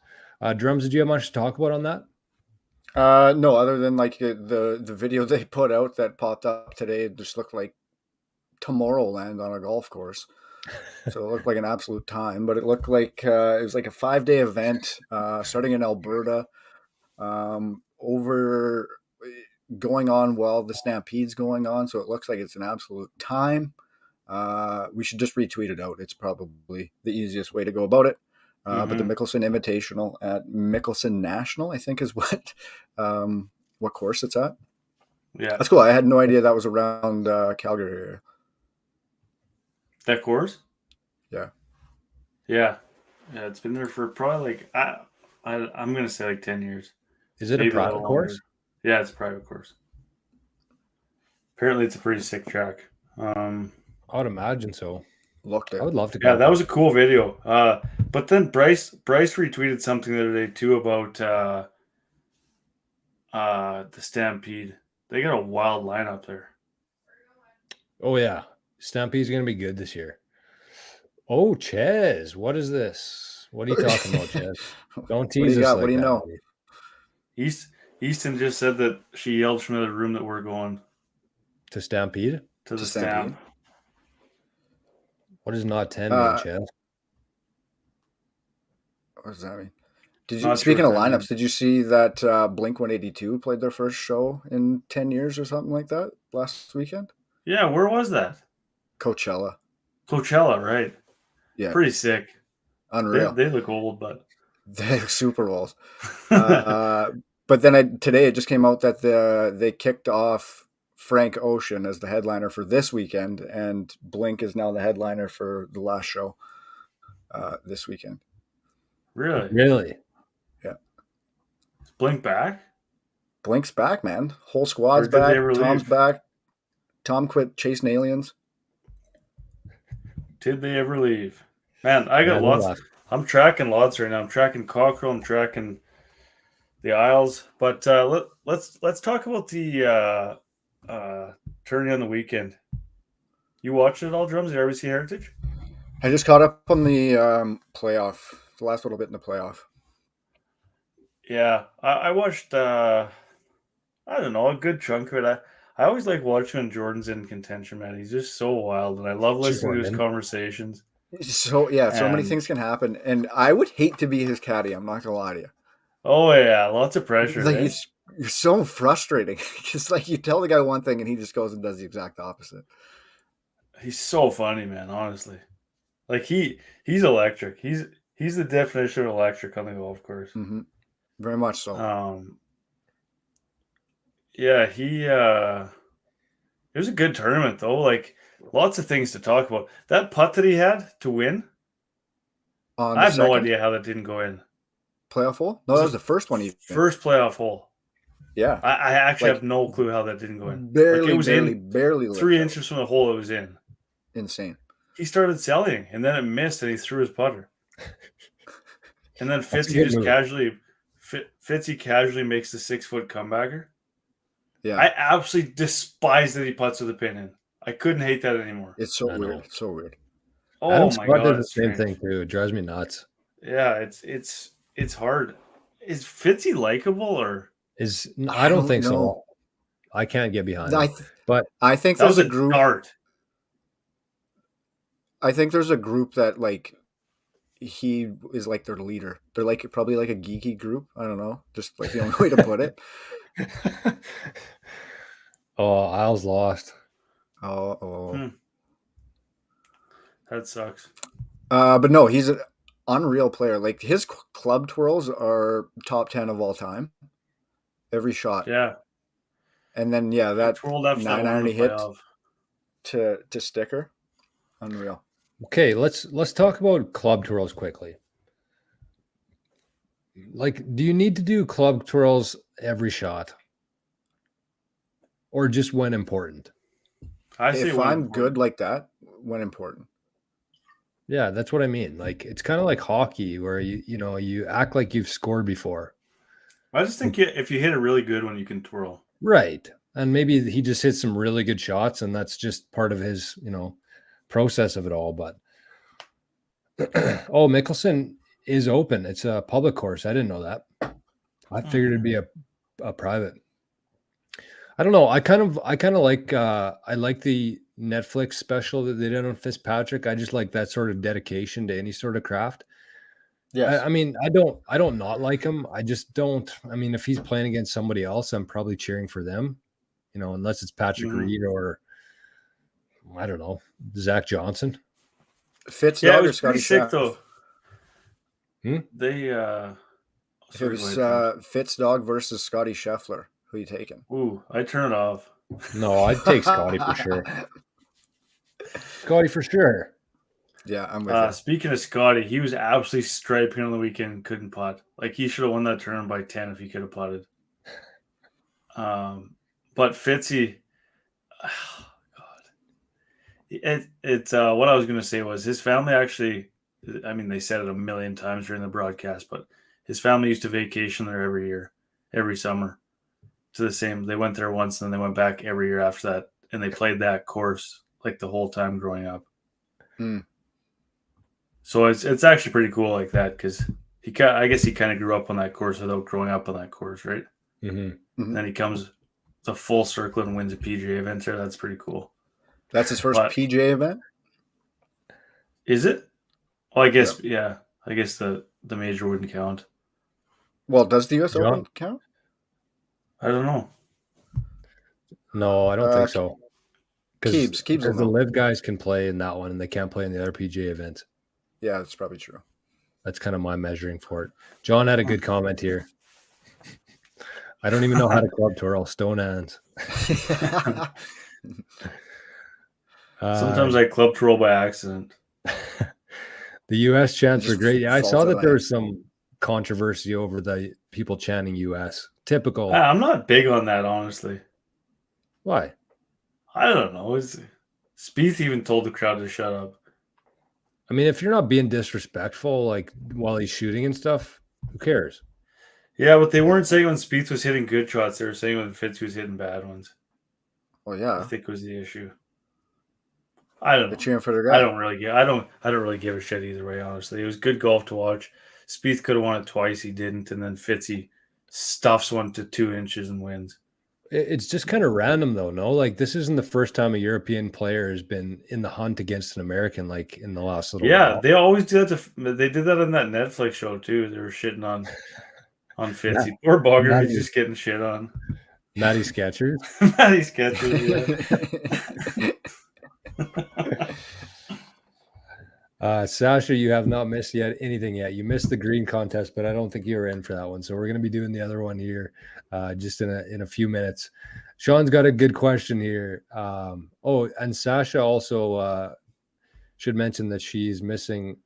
Speaker 1: Drums, did you have much to talk about on that?
Speaker 3: No, other than like the video they put out that popped up today, it just looked like Tomorrowland on a golf course. So it looked like an absolute time, but it looked like it was like a 5-day event starting in Alberta, over going on while the Stampede's going on. So it looks like it's an absolute time. We should just retweet it out. It's probably the easiest way to go about it. But the Mickelson Invitational at Mickelson National, I think, is what course it's at.
Speaker 2: Yeah,
Speaker 3: that's cool. I had no idea that was around Calgary area.
Speaker 2: That course?
Speaker 3: Yeah.
Speaker 2: It's been there for probably like I'm gonna say like 10 years.
Speaker 1: Is it a private course?
Speaker 2: Yeah, it's a private course. Apparently, it's a pretty sick track. I
Speaker 1: would imagine so.
Speaker 3: Looked it.
Speaker 1: I would love to go.
Speaker 2: Yeah, that was a cool video. But then Bryce retweeted something the other day too about the Stampede. They got a wild lineup there.
Speaker 1: Oh yeah, Stampede's gonna be good this year. Oh, Ches, what is this? What are you talking about, Ches? Don't tease us.
Speaker 3: What do you know?
Speaker 2: Easton just said that she yelled from the room that we're going
Speaker 1: to Stampede.
Speaker 2: To the Stamp.
Speaker 1: What does not 10 mean, Ches?
Speaker 3: What does that mean? Speaking of lineups, did you see that Blink 182 played their first show in 10 years or something like that last weekend?
Speaker 2: Yeah, where was that?
Speaker 3: Coachella,
Speaker 2: right?
Speaker 3: Yeah,
Speaker 2: pretty sick.
Speaker 3: Unreal.
Speaker 2: They look old, but
Speaker 3: they look super old. But then today it just came out that they kicked off Frank Ocean as the headliner for this weekend, and Blink is now the headliner for the last show this weekend.
Speaker 2: Really?
Speaker 3: Yeah.
Speaker 2: Is Blink back?
Speaker 3: Blink's back, man. Whole squad's back. Tom's back. Tom quit chasing aliens.
Speaker 2: Did they ever leave? Man, I got lots. I'm tracking lots right now. I'm tracking Cockrell. I'm tracking the Isles. But let's talk about the tourney on the weekend. You watched it all, Drums? The RBC Heritage?
Speaker 3: I just caught up on the playoff. The last little bit in the playoff.
Speaker 2: Yeah, I watched. I don't know, a good chunk of it. I always like watching when Jordan's in contention, man. He's just so wild, and I love listening to his conversations.
Speaker 3: So many things can happen, and I would hate to be his caddy. I'm not gonna lie to you.
Speaker 2: Oh yeah, lots of pressure.
Speaker 3: Like you're so frustrating. Just like you tell the guy one thing, and he just goes and does the exact opposite.
Speaker 2: He's so funny, man. Honestly, like he's electric. He's the definition of electric on the golf course.
Speaker 3: Mm-hmm. Very much so.
Speaker 2: Yeah, it was a good tournament though. Like lots of things to talk about. That putt that he had to win. I have no idea how that didn't go in.
Speaker 3: Playoff hole? No, that was the first one.
Speaker 2: First playoff hole.
Speaker 3: Yeah.
Speaker 2: I actually have no clue how that didn't go in.
Speaker 3: Barely
Speaker 2: 3 inches from the hole it was in.
Speaker 3: Insane.
Speaker 2: He started selling, and then it missed, and he threw his putter. And then Fitzy casually makes the 6-foot comebacker.
Speaker 3: Yeah.
Speaker 2: I absolutely despise that he putts with the pin in. I couldn't hate that anymore.
Speaker 3: It's so
Speaker 1: I
Speaker 3: weird.
Speaker 1: know.
Speaker 3: It's so weird.
Speaker 2: Oh
Speaker 1: Adam
Speaker 2: my
Speaker 1: Scott
Speaker 2: god,
Speaker 1: does the
Speaker 2: it's
Speaker 1: same
Speaker 2: strange.
Speaker 1: thing too. It drives me nuts.
Speaker 2: Yeah, it's hard. Is Fitzy likable or
Speaker 1: I don't think
Speaker 3: know.
Speaker 1: so. I can't get behind
Speaker 3: I
Speaker 1: him. But
Speaker 3: I think
Speaker 2: that
Speaker 3: there's
Speaker 2: was
Speaker 3: a group.
Speaker 2: start?
Speaker 3: I think there's a group that like he is like their leader. They're like probably like a geeky group. I don't know. Just like the only way to put it.
Speaker 1: oh, Isles lost.
Speaker 3: Oh.
Speaker 2: That sucks.
Speaker 3: But no, he's an unreal player. Like his club twirls are top 10 of all time. Every shot.
Speaker 2: Yeah.
Speaker 3: And then
Speaker 2: He
Speaker 3: that
Speaker 2: twirled after that
Speaker 3: 9
Speaker 2: one in
Speaker 3: iron
Speaker 2: the
Speaker 3: he hit
Speaker 2: playoff.
Speaker 3: to sticker. Unreal.
Speaker 1: Okay, let's talk about club twirls quickly. Like, do you need to do club twirls every shot? Or just when important?
Speaker 2: I say
Speaker 3: If
Speaker 2: when
Speaker 3: I'm
Speaker 2: important.
Speaker 3: good like that, when important.
Speaker 1: Yeah, that's what I mean. Like, it's kind of like hockey where you act like you've scored before.
Speaker 2: I just think if you hit a really good one, you can twirl.
Speaker 1: Right. And maybe he just hits some really good shots and that's just part of his, process of it all. But oh, Mickelson is open. It's a public course. I didn't know that. I figured it'd be a private. I don't know. I kind of like I like the Netflix special that they did on Fitzpatrick. I just like that sort of dedication to any sort of craft.
Speaker 3: Yes.
Speaker 1: I mean, I don't not like him. I just don't. I mean, if he's playing against somebody else, I'm probably cheering for them. Unless it's Patrick Reed or I don't know, Zach Johnson.
Speaker 3: Fitz
Speaker 2: Yeah, it
Speaker 3: dog or
Speaker 2: was pretty
Speaker 3: Scotty
Speaker 2: sick
Speaker 3: Shaft?
Speaker 2: though. They
Speaker 3: If it was Fitz dog versus Scotty Scheffler, who you taking?
Speaker 2: Ooh, I turn it off.
Speaker 1: No, I'd take Scotty for sure. Scotty for sure.
Speaker 3: Yeah, I'm with you.
Speaker 2: Speaking of Scotty, he was absolutely striping on the weekend. Couldn't putt. Like he should have won that tournament by 10 if he could have putted. But Fitzy, oh God, it's what I was going to say was his family actually. I mean, they said it a million times during the broadcast, but his family used to vacation there every year, every summer. To the same, they went there once, and then they went back every year after that, and they played that course like the whole time growing up. So it's actually pretty cool like that because I guess he kind of grew up on that course without growing up on that course, right?
Speaker 1: Mm-hmm.
Speaker 2: And then he comes the full circle and wins a PGA event there. That's pretty cool.
Speaker 3: That's his first PGA event?
Speaker 2: Is it? Well, I guess, yeah. I guess the major wouldn't count.
Speaker 3: Well, does the US Open count?
Speaker 2: I don't know.
Speaker 1: No, I don't think so.
Speaker 3: Because
Speaker 1: the live guys can play in that one and they can't play in the other PGA events.
Speaker 3: Yeah, that's probably true.
Speaker 1: That's kind of my measuring for it. John had a good comment here. I don't even know how to club twirl stone hands.
Speaker 2: Sometimes I club twirl by accident.
Speaker 1: The U.S. chants were great. Yeah, I saw that there was
Speaker 3: hand.
Speaker 1: some controversy over the people chanting U.S. Typical.
Speaker 2: I'm not big on that, honestly.
Speaker 1: Why?
Speaker 2: I don't know. Spieth even told the crowd to shut up.
Speaker 1: I mean, if you're not being disrespectful, like while he's shooting and stuff, who cares?
Speaker 2: Yeah, but they weren't saying when Spieth was hitting good shots. They were saying when Fitz was hitting bad ones.
Speaker 3: Well, yeah,
Speaker 2: I think was the issue. I don't know.
Speaker 3: Cheering for their guy.
Speaker 2: I don't really give a shit either way. Honestly, it was good golf to watch. Spieth could have won it twice. He didn't, and then Fitzy stuffs one to 2 inches and wins.
Speaker 1: It's just kind of random, though. No, like this isn't the first time a European player has been in the hunt against an American, like in the last little while.
Speaker 2: They always do that. They did that on that Netflix show too. They were shitting on Fitzy. Poor Bogger is just getting shit on.
Speaker 1: Matty Skechers.
Speaker 2: Matty Skechers,
Speaker 1: yeah. Sasha, you have not missed anything yet. You missed the green contest, but I don't think you were in for that one. So we're going to be doing the other one here just in a few minutes. Sean's got a good question here. And Sasha also should mention that she's missing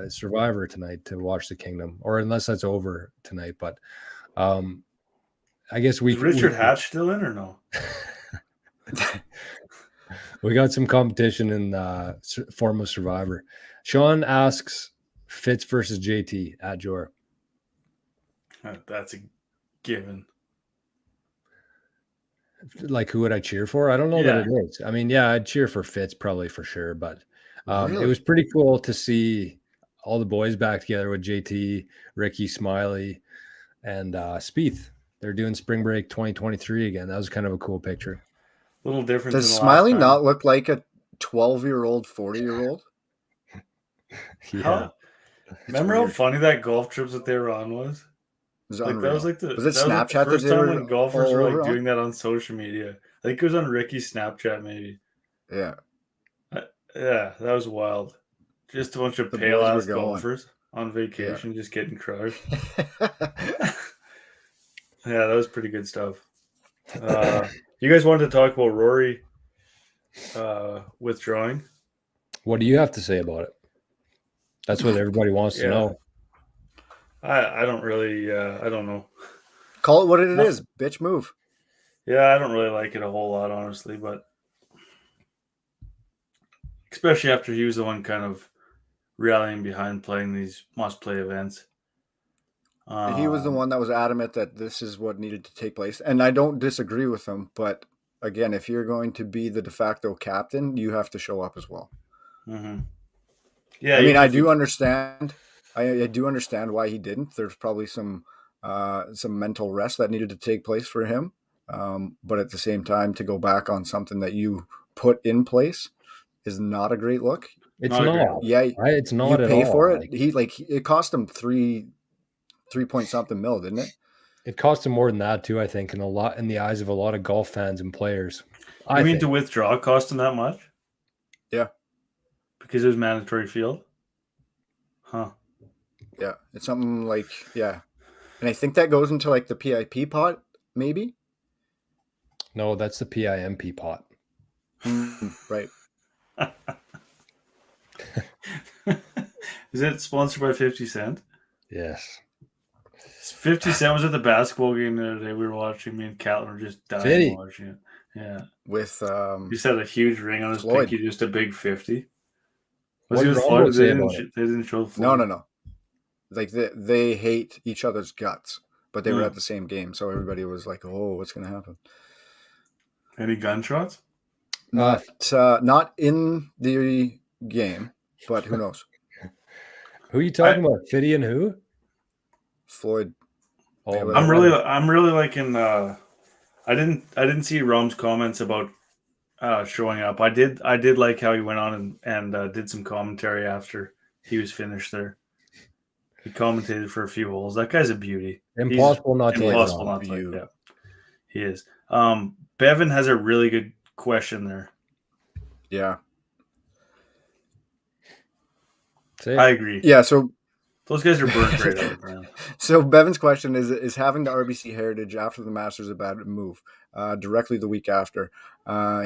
Speaker 1: Survivor tonight to watch the Kingdom, or unless that's over tonight. But I guess
Speaker 2: Is Richard Hatch still in or no?
Speaker 1: We got some competition in form of Survivor. Sean asks Fitz versus JT at Jor.
Speaker 2: That's a given.
Speaker 1: Like, who would I cheer for? I don't know that it is. I mean, yeah, I'd cheer for Fitz probably for sure, but
Speaker 3: Really?
Speaker 1: it was pretty cool to see all the boys back together with JT, Ricky, Smiley, and Spieth. They're doing Spring Break 2023 again. That was kind of a cool picture.
Speaker 2: A little different.
Speaker 3: Does
Speaker 2: than the
Speaker 3: Smiley
Speaker 2: last time.
Speaker 3: not look like a 12-year-old, 40-year-old?
Speaker 1: Yeah.
Speaker 2: Remember how funny that golf trip that they were on was?
Speaker 3: It was
Speaker 2: Like
Speaker 3: unreal.
Speaker 2: that was like the
Speaker 3: Was it
Speaker 2: that was like the
Speaker 3: Snapchat that
Speaker 2: first
Speaker 3: they
Speaker 2: time
Speaker 3: were
Speaker 2: when golfers
Speaker 3: all
Speaker 2: were
Speaker 3: over
Speaker 2: like
Speaker 3: on?
Speaker 2: doing that on social media. I think it was on Ricky's Snapchat, maybe.
Speaker 3: Yeah.
Speaker 2: Yeah, that was wild. Just a bunch of
Speaker 3: The
Speaker 2: pale
Speaker 3: boys were
Speaker 2: ass
Speaker 3: going.
Speaker 2: golfers on vacation, just getting crushed. Yeah, that was pretty good stuff. You guys wanted to talk about Rory withdrawing?
Speaker 1: What do you have to say about it? That's what everybody wants to know.
Speaker 2: I don't really I don't know.
Speaker 3: Call it what it is. Bitch move.
Speaker 2: Yeah, I don't really like it a whole lot, honestly, but especially after he was the one kind of rallying behind playing these must-play events.
Speaker 3: He was the one that was adamant that this is what needed to take place. And I don't disagree with him. But again, if you're going to be the de facto captain, you have to show up as well.
Speaker 2: Mm-hmm. Yeah,
Speaker 3: I mean, I do understand. I do understand why he didn't. There's probably some mental rest that needed to take place for him. But at the same time, to go back on something that you put in place is not a great look.
Speaker 1: It's not. Yeah, it's not at all.
Speaker 3: You pay for it. It cost him $3.something million, didn't it?
Speaker 1: It cost him more than that too, I think, in the eyes of a lot of golf fans and players.
Speaker 2: I mean, to withdraw cost him that much?
Speaker 3: Yeah.
Speaker 2: Because it was mandatory field? Huh.
Speaker 3: Yeah. It's something like, yeah. And I think that goes into like the PIP pot, maybe?
Speaker 1: No, that's the PIMP pot.
Speaker 3: Right.
Speaker 2: Is it sponsored by 50 Cent?
Speaker 1: Yes.
Speaker 2: 50 Cent was at the basketball game the other day. We were watching. Me and Catlin were just dying watching it. Yeah.
Speaker 3: With
Speaker 2: he just had a huge ring on his
Speaker 3: Floyd.
Speaker 2: pinky, just a big 50.
Speaker 1: Was he with Floyd?
Speaker 2: They didn't show Floyd.
Speaker 3: No. Like they hate each other's guts, but they were at the same game, so everybody was like, "Oh, what's going to happen?"
Speaker 2: Any gunshots?
Speaker 3: Not in the game, but who knows?
Speaker 1: Who are you talking about? Fiddy and who?
Speaker 3: Floyd.
Speaker 2: Oh, I'm really liking. I didn't see Rom's comments about showing up. I did like how he went on and did some commentary after he was finished there. He commentated for a few holes. That guy's a beauty.
Speaker 1: Impossible not to
Speaker 2: like. Yeah, he is. Bevan has a really good question there.
Speaker 3: Yeah.
Speaker 2: I agree.
Speaker 3: Yeah, so
Speaker 2: those guys are burnt right out, man.
Speaker 3: So Bevan's question is having the RBC Heritage after the Masters a bad move? Directly the week after.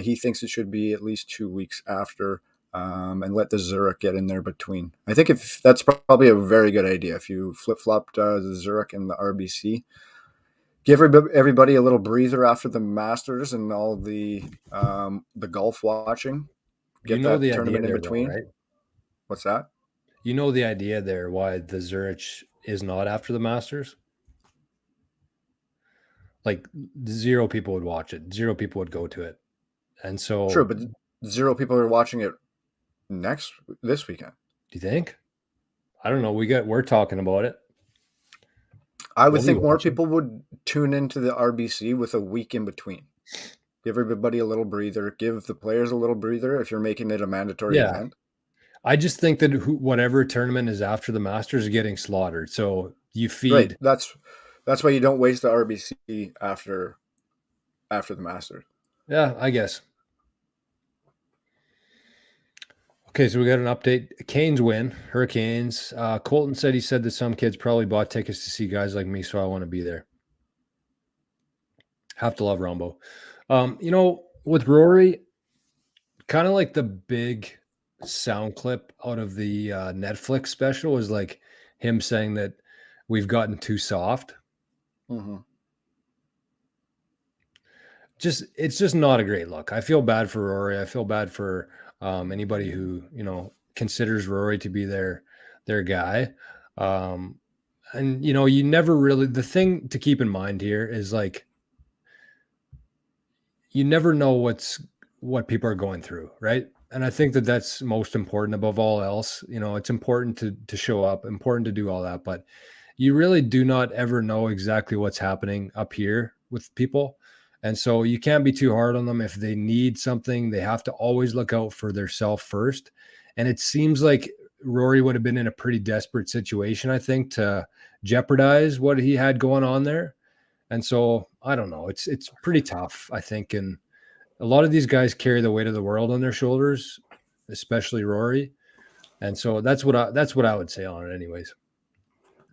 Speaker 3: He thinks it should be at least 2 weeks after, and let the Zurich get in there between. I think if that's probably a very good idea. If you flip-flopped the Zurich and the RBC, give everybody a little breather after the Masters and all the golf watching. Get that tournament in between.
Speaker 1: Though, right?
Speaker 3: What's that?
Speaker 1: You know the idea there why the Zurich is not after the Masters? Like 0 people would watch it. 0 people would go to it. And so
Speaker 3: True, but 0 people are watching it this weekend.
Speaker 1: Do you think? I don't know. We're talking about it.
Speaker 3: I would think more people would tune into the RBC with a week in between. Give everybody a little breather. Give the players a little breather if you're making it a mandatory event.
Speaker 1: I just think that whatever tournament is after the Masters is getting slaughtered. So you feed.
Speaker 3: Right. That's why you don't waste the RBC after the Masters.
Speaker 1: Yeah, I guess. Okay, so we got an update. Canes win. Hurricanes. Colton said he said that some kids probably bought tickets to see guys like me, so I want to be there. Have to love Rombo. With Rory, kind of like the big sound clip out of the Netflix special was like him saying that we've gotten too soft.
Speaker 3: Mm-hmm.
Speaker 1: It's just not a great look. I feel bad for Rory. I feel bad for anybody who considers Rory to be their guy. And you never really, the thing to keep in mind here is like you never know what people are going through, right? And I think that that's most important above all else. It's important to show up, important to do all that, but you really do not ever know exactly what's happening up here with people. And so you can't be too hard on them. If they need something, they have to always look out for themselves first. And it seems like Rory would have been in a pretty desperate situation, I think, to jeopardize what he had going on there. And so I don't know. It's pretty tough, I think. And a lot of these guys carry the weight of the world on their shoulders, especially Rory. And so that's what I would say on it, anyways.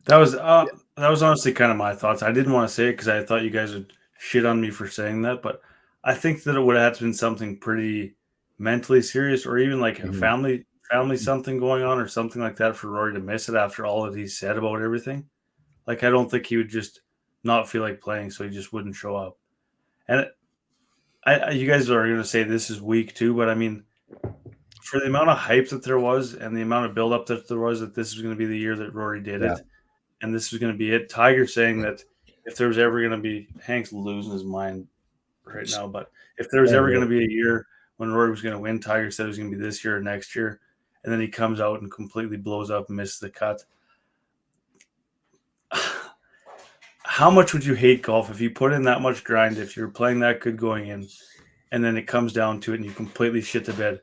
Speaker 2: That was honestly kind of my thoughts. I didn't want to say it because I thought you guys would shit on me for saying that, but I think that it would have had to been something pretty mentally serious, or even like a family something going on, or something like that, for Rory to miss it after all that he said about everything. Like, I don't think he would just not feel like playing, so he just wouldn't show up. And you guys are going to say this is weak too, but I mean, for the amount of hype that there was and the amount of buildup that there was, that this was going to be the year that Rory did it, and this was going to be it. Tiger saying that if there was ever going to be, Hank's losing his mind right now, but if there was ever going to be a year when Rory was going to win, Tiger said it was going to be this year or next year, and then he comes out and completely blows up and misses the cut. How much would you hate golf if you put in that much grind, if you're playing that good going in, and then it comes down to it and you completely shit the bed?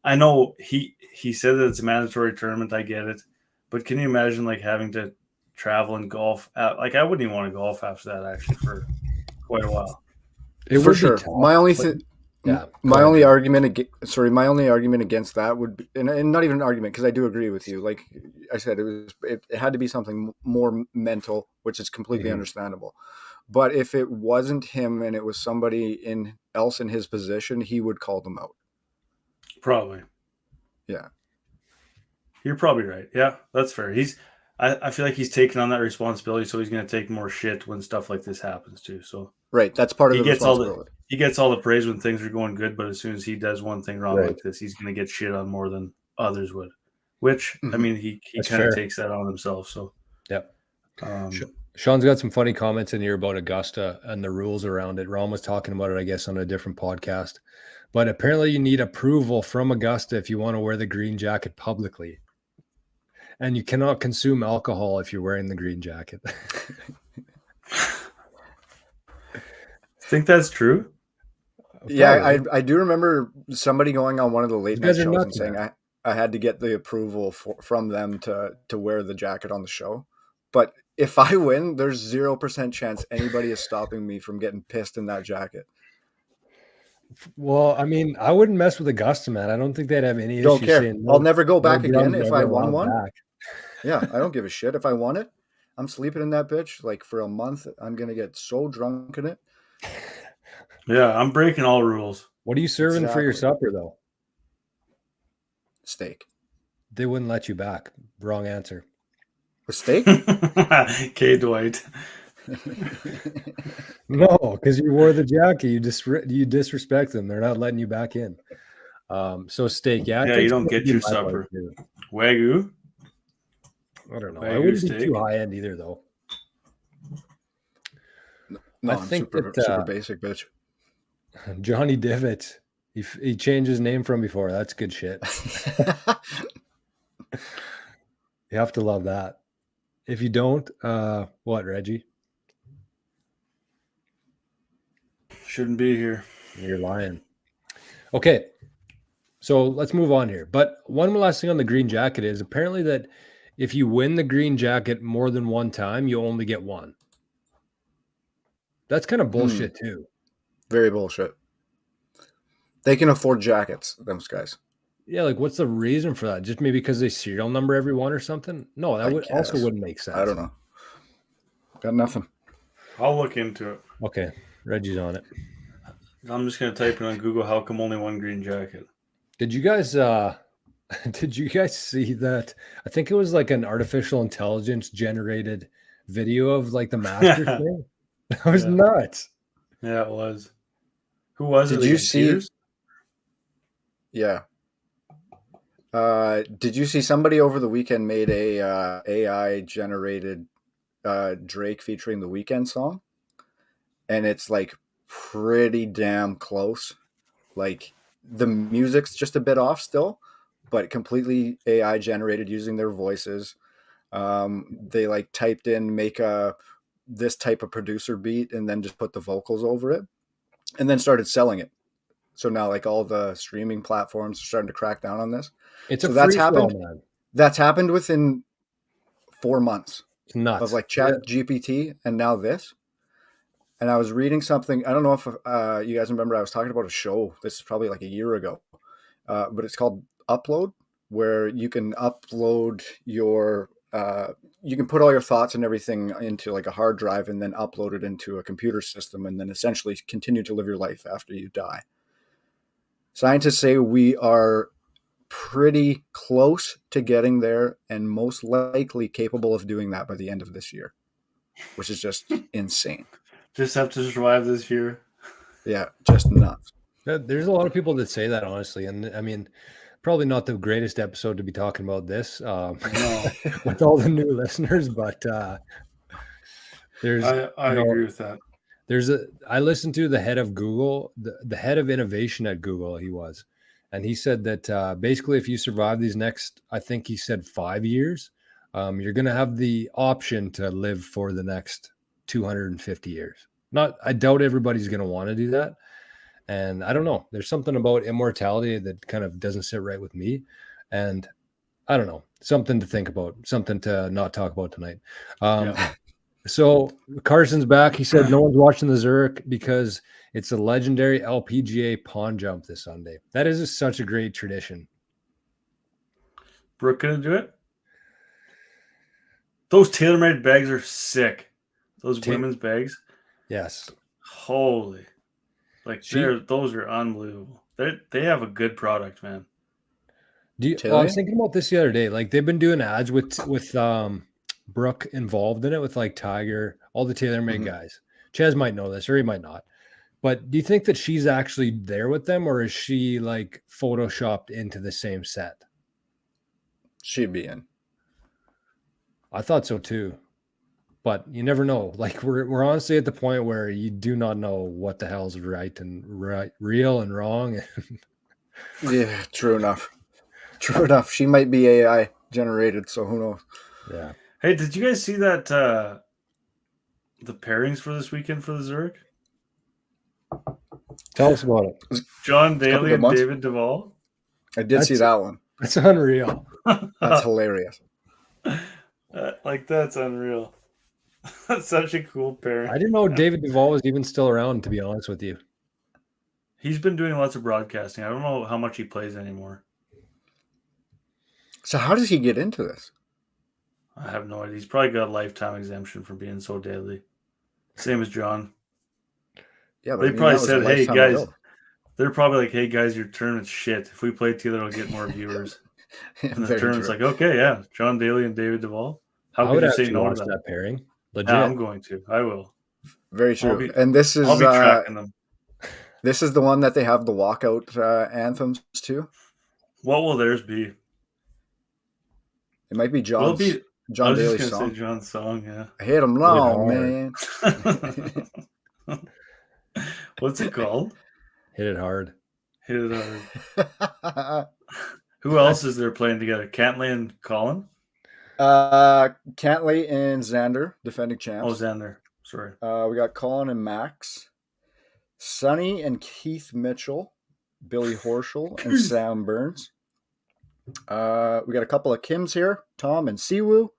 Speaker 2: I know he said that it's a mandatory tournament. I get it. But can you imagine like having to travel and golf? Like, I wouldn't even want to golf after that, actually, for quite a while.
Speaker 3: For sure. My only argument against that would be, and not even an argument, because I do agree with you. Like I said, it had to be something more mental, which is completely understandable. But if it wasn't him and it was somebody else in his position, he would call them out.
Speaker 2: Probably.
Speaker 3: Yeah.
Speaker 2: You're probably right. Yeah, that's fair. I feel like he's taking on that responsibility, so he's going to take more shit when stuff like this happens too. So
Speaker 3: right, that's part of the responsibility.
Speaker 2: He gets all the praise when things are going good, but as soon as he does one thing wrong like this, he's going to get shit on more than others would. Which, I mean, he kind of takes that on himself. So
Speaker 1: yep. Sean's got some funny comments in here about Augusta and the rules around it. Ron was talking about it, I guess, on a different podcast. But apparently you need approval from Augusta if you want to wear the green jacket publicly. And you cannot consume alcohol if you're wearing the green jacket.
Speaker 2: Think that's true?
Speaker 3: Yeah, I do remember somebody going on one of the late night shows and saying I had to get the approval from them to wear the jacket on the show. But if I win, there's 0% chance anybody is stopping me from getting pissed in that jacket.
Speaker 1: Well, I mean, I wouldn't mess with Augusta, man. I don't think they'd have any
Speaker 3: don't
Speaker 1: issue
Speaker 3: care.
Speaker 1: saying
Speaker 3: I'll never go back again if I won one.
Speaker 1: Back.
Speaker 3: Yeah, I don't give a shit. If I won it, I'm sleeping in that bitch like for a month. I'm going to get so drunk in it.
Speaker 2: Yeah, I'm breaking all rules.
Speaker 1: What are you serving for your supper, though?
Speaker 3: Steak.
Speaker 1: They wouldn't let you back. Wrong answer.
Speaker 3: A steak?
Speaker 2: K. Dwight.
Speaker 1: No, because you wore the jacket. You disrespect them. They're not letting you back in. So steak, yeah.
Speaker 2: Yeah, you don't get your supper. Wagyu?
Speaker 1: I don't know. I wouldn't be too high end either, though.
Speaker 3: No, I'm super basic, bitch.
Speaker 1: Johnny Divot. He changed his name from before. That's good shit. You have to love that. If you don't, what, Reggie?
Speaker 2: Shouldn't be here.
Speaker 1: You're lying. Okay, so let's move on here. But one last thing on the green jacket is apparently that if you win the green jacket more than one time, you only get one. That's kind of bullshit too.
Speaker 3: Very bullshit. They can afford jackets, those guys.
Speaker 1: Yeah, like what's the reason for that? Just maybe because they serial number every one or something? No, that wouldn't make sense.
Speaker 3: I don't know. Got nothing.
Speaker 2: I'll look into it.
Speaker 1: Okay, Reggie's on it.
Speaker 2: I'm just gonna type in on Google, how come only one green jacket?
Speaker 1: Did you guys see that? I think it was like an artificial intelligence generated video of like the Masters thing. That was nuts.
Speaker 2: Yeah, it was. Who was it?
Speaker 3: Did you see? Yeah. Did you see somebody over the weekend made a AI generated Drake featuring The Weeknd song? And it's like pretty damn close. Like the music's just a bit off still, but completely AI generated using their voices. They like typed in make this type of producer beat and then just put the vocals over it and then started selling it. So now like all the streaming platforms are starting to crack down on this.
Speaker 1: It's
Speaker 3: So
Speaker 1: a
Speaker 3: that's
Speaker 1: free for all,
Speaker 3: happened.
Speaker 1: man.
Speaker 3: That's happened within 4 months
Speaker 1: It's nuts.
Speaker 3: of like Chat GPT and now this. And I was reading something. I don't know if you guys remember. I was talking about a show. This is probably like a year ago, but it's called Upload, where you can upload your. You can put all your thoughts and everything into like a hard drive and then upload it into a computer system and then essentially continue to live your life after you die. Scientists say we are pretty close to getting there and most likely capable of doing that by the end of this year, which is just insane.
Speaker 2: Just have to survive this year.
Speaker 3: Yeah, just nuts.
Speaker 1: There's a lot of people that say that, honestly. And I mean, probably not the greatest episode to be talking about this
Speaker 2: No.
Speaker 1: with all the new listeners, but there's
Speaker 2: I agree with that.
Speaker 1: I listened to the head of Google, the head of innovation at Google, he was, and he said that basically if you survive these next, I think he said 5 years, you're going to have the option to live for the next 250 years. I doubt everybody's going to want to do that. And I don't know, there's something about immortality that kind of doesn't sit right with me. And I don't know, something to think about, something to not talk about tonight. So Carson's back. He said no one's watching the Zurich because it's a legendary LPGA pond jump this Sunday. That is such a great tradition.
Speaker 2: Brooke gonna do it? Those tailor-made bags are sick. Those women's bags.
Speaker 1: Yes.
Speaker 2: Holy. Like those are unbelievable. They have a good product, man.
Speaker 1: I was thinking about this the other day. Like they've been doing ads with Brooke involved in it with like Tiger, all the TaylorMade guys. Chaz might know this or he might not. But do you think that she's actually there with them or is she like photoshopped into the same set?
Speaker 3: She'd be in.
Speaker 1: I thought so too. But you never know. Like we're honestly at the point where you do not know what the hell's real and wrong.
Speaker 3: Yeah, true enough. True enough. She might be AI generated, so who knows?
Speaker 1: Yeah.
Speaker 2: Hey, did you guys see that the pairings for this weekend for the Zurich?
Speaker 1: Tell us about it.
Speaker 2: John Daly and David Duval.
Speaker 3: I did see that one.
Speaker 1: That's unreal.
Speaker 3: That's hilarious.
Speaker 2: That's unreal. That's such a cool pairing.
Speaker 1: I didn't know David Duval was even still around, to be honest with you.
Speaker 2: He's been doing lots of broadcasting. I don't know how much he plays anymore.
Speaker 3: So how does he get into this?
Speaker 2: I have no idea. He's probably got a lifetime exemption for being so deadly. Same as John.
Speaker 3: Yeah, but
Speaker 2: they probably said, "Hey guys," they're probably like, "Hey guys, your tournament's shit. If we play together, it'll get more viewers." And the tournament's like, "Okay, yeah, John Daly and David Duval." How could you say no to
Speaker 1: that pairing? Legit.
Speaker 2: Yeah, I'm going to. I will.
Speaker 3: Very true. And this is
Speaker 2: I'll be tracking them.
Speaker 3: This is the one that they have the walkout anthems to.
Speaker 2: What will theirs be?
Speaker 3: It might be John Daly's song.
Speaker 2: Say John's song, yeah.
Speaker 3: I hit him long, man.
Speaker 2: What's it called?
Speaker 1: Hit it hard.
Speaker 2: Hit it hard. Who else is there playing together? Cantley and Colin?
Speaker 3: Cantley and Xander, defending champs.
Speaker 2: Oh, Xander. Sorry.
Speaker 3: We got Colin and Max. Sonny and Keith Mitchell. Billy Horschel and Sam Burns. We got a couple of Kims here. Tom and Siwoo.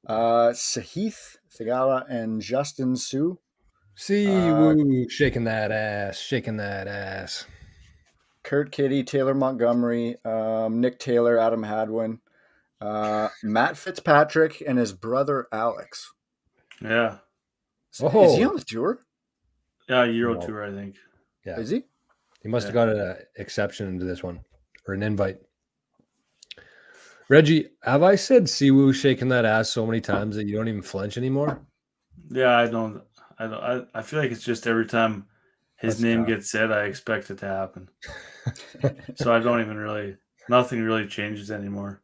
Speaker 3: Sahith Thigala and Justin Sue.
Speaker 1: Siwoo shaking that ass.
Speaker 3: Kurt Kitty, Taylor Montgomery, Nick Taylor, Adam Hadwin, Matt Fitzpatrick, and his brother Alex.
Speaker 2: Yeah.
Speaker 3: So, is he on the tour?
Speaker 2: Yeah, Euro tour, I think.
Speaker 3: Yeah. Is he?
Speaker 1: He must have got an exception to this one or an invite. Reggie, have I said Siwoo shaking that ass so many times that you don't even flinch anymore?
Speaker 2: Yeah, I don't. I feel like it's just every time his name gets said, I expect it to happen. So I don't even really. Nothing really changes anymore.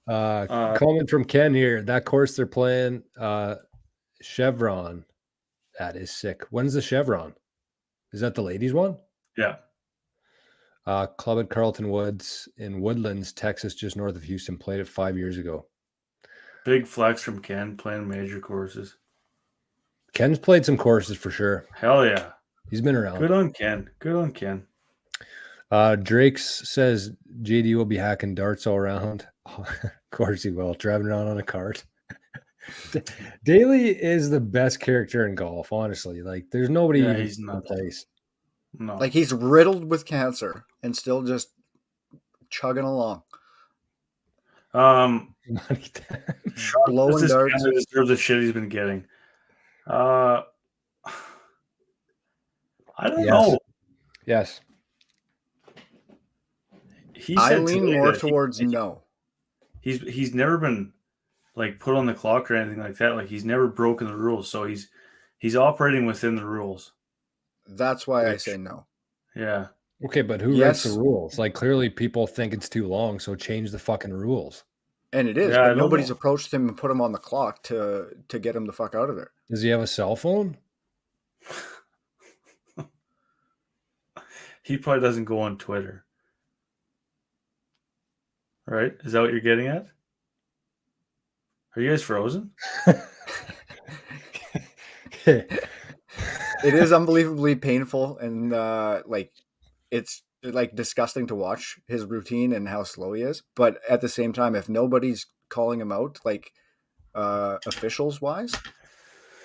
Speaker 1: Comment from Ken here. That course they're playing, Chevron. That is sick. When's the Chevron? Is that the ladies one?
Speaker 2: Yeah.
Speaker 1: Club at Carlton Woods in Woodlands, Texas, just north of Houston. Played it 5 years ago.
Speaker 2: Big flex from Ken playing major courses.
Speaker 1: Ken's played some courses for sure.
Speaker 2: Hell yeah.
Speaker 1: He's been around.
Speaker 2: Good on Ken. Good on Ken.
Speaker 1: Drake's says JD will be hacking darts all around. Of course he will. Driving around on a cart. Daly is the best character in golf, honestly. Like, there's nobody
Speaker 2: Yeah,
Speaker 1: even
Speaker 2: he's
Speaker 1: in
Speaker 2: nuts.
Speaker 1: place.
Speaker 2: No.
Speaker 3: Like, he's riddled with cancer and still just chugging along.
Speaker 2: Blowing
Speaker 3: Blowing darts.
Speaker 2: Deserves the shit he's been getting. I don't know.
Speaker 1: Yes.
Speaker 3: I lean more towards no.
Speaker 2: He's never been like put on the clock or anything like that. Like, he's never broken the rules, so he's operating within the rules.
Speaker 3: That's why I say no.
Speaker 2: Yeah.
Speaker 1: Okay, but who writes the rules? Like, clearly people think it's too long, so change the fucking rules.
Speaker 3: And it is, but nobody's approached him and put him on the clock to get him the fuck out of there.
Speaker 1: Does he have a cell phone?
Speaker 2: He probably doesn't go on Twitter. Right? Is that what you're getting at? Are you guys frozen?
Speaker 3: It is unbelievably painful and like, it's like disgusting to watch his routine and how slow he is. But at the same time, if nobody's calling him out, like officials wise,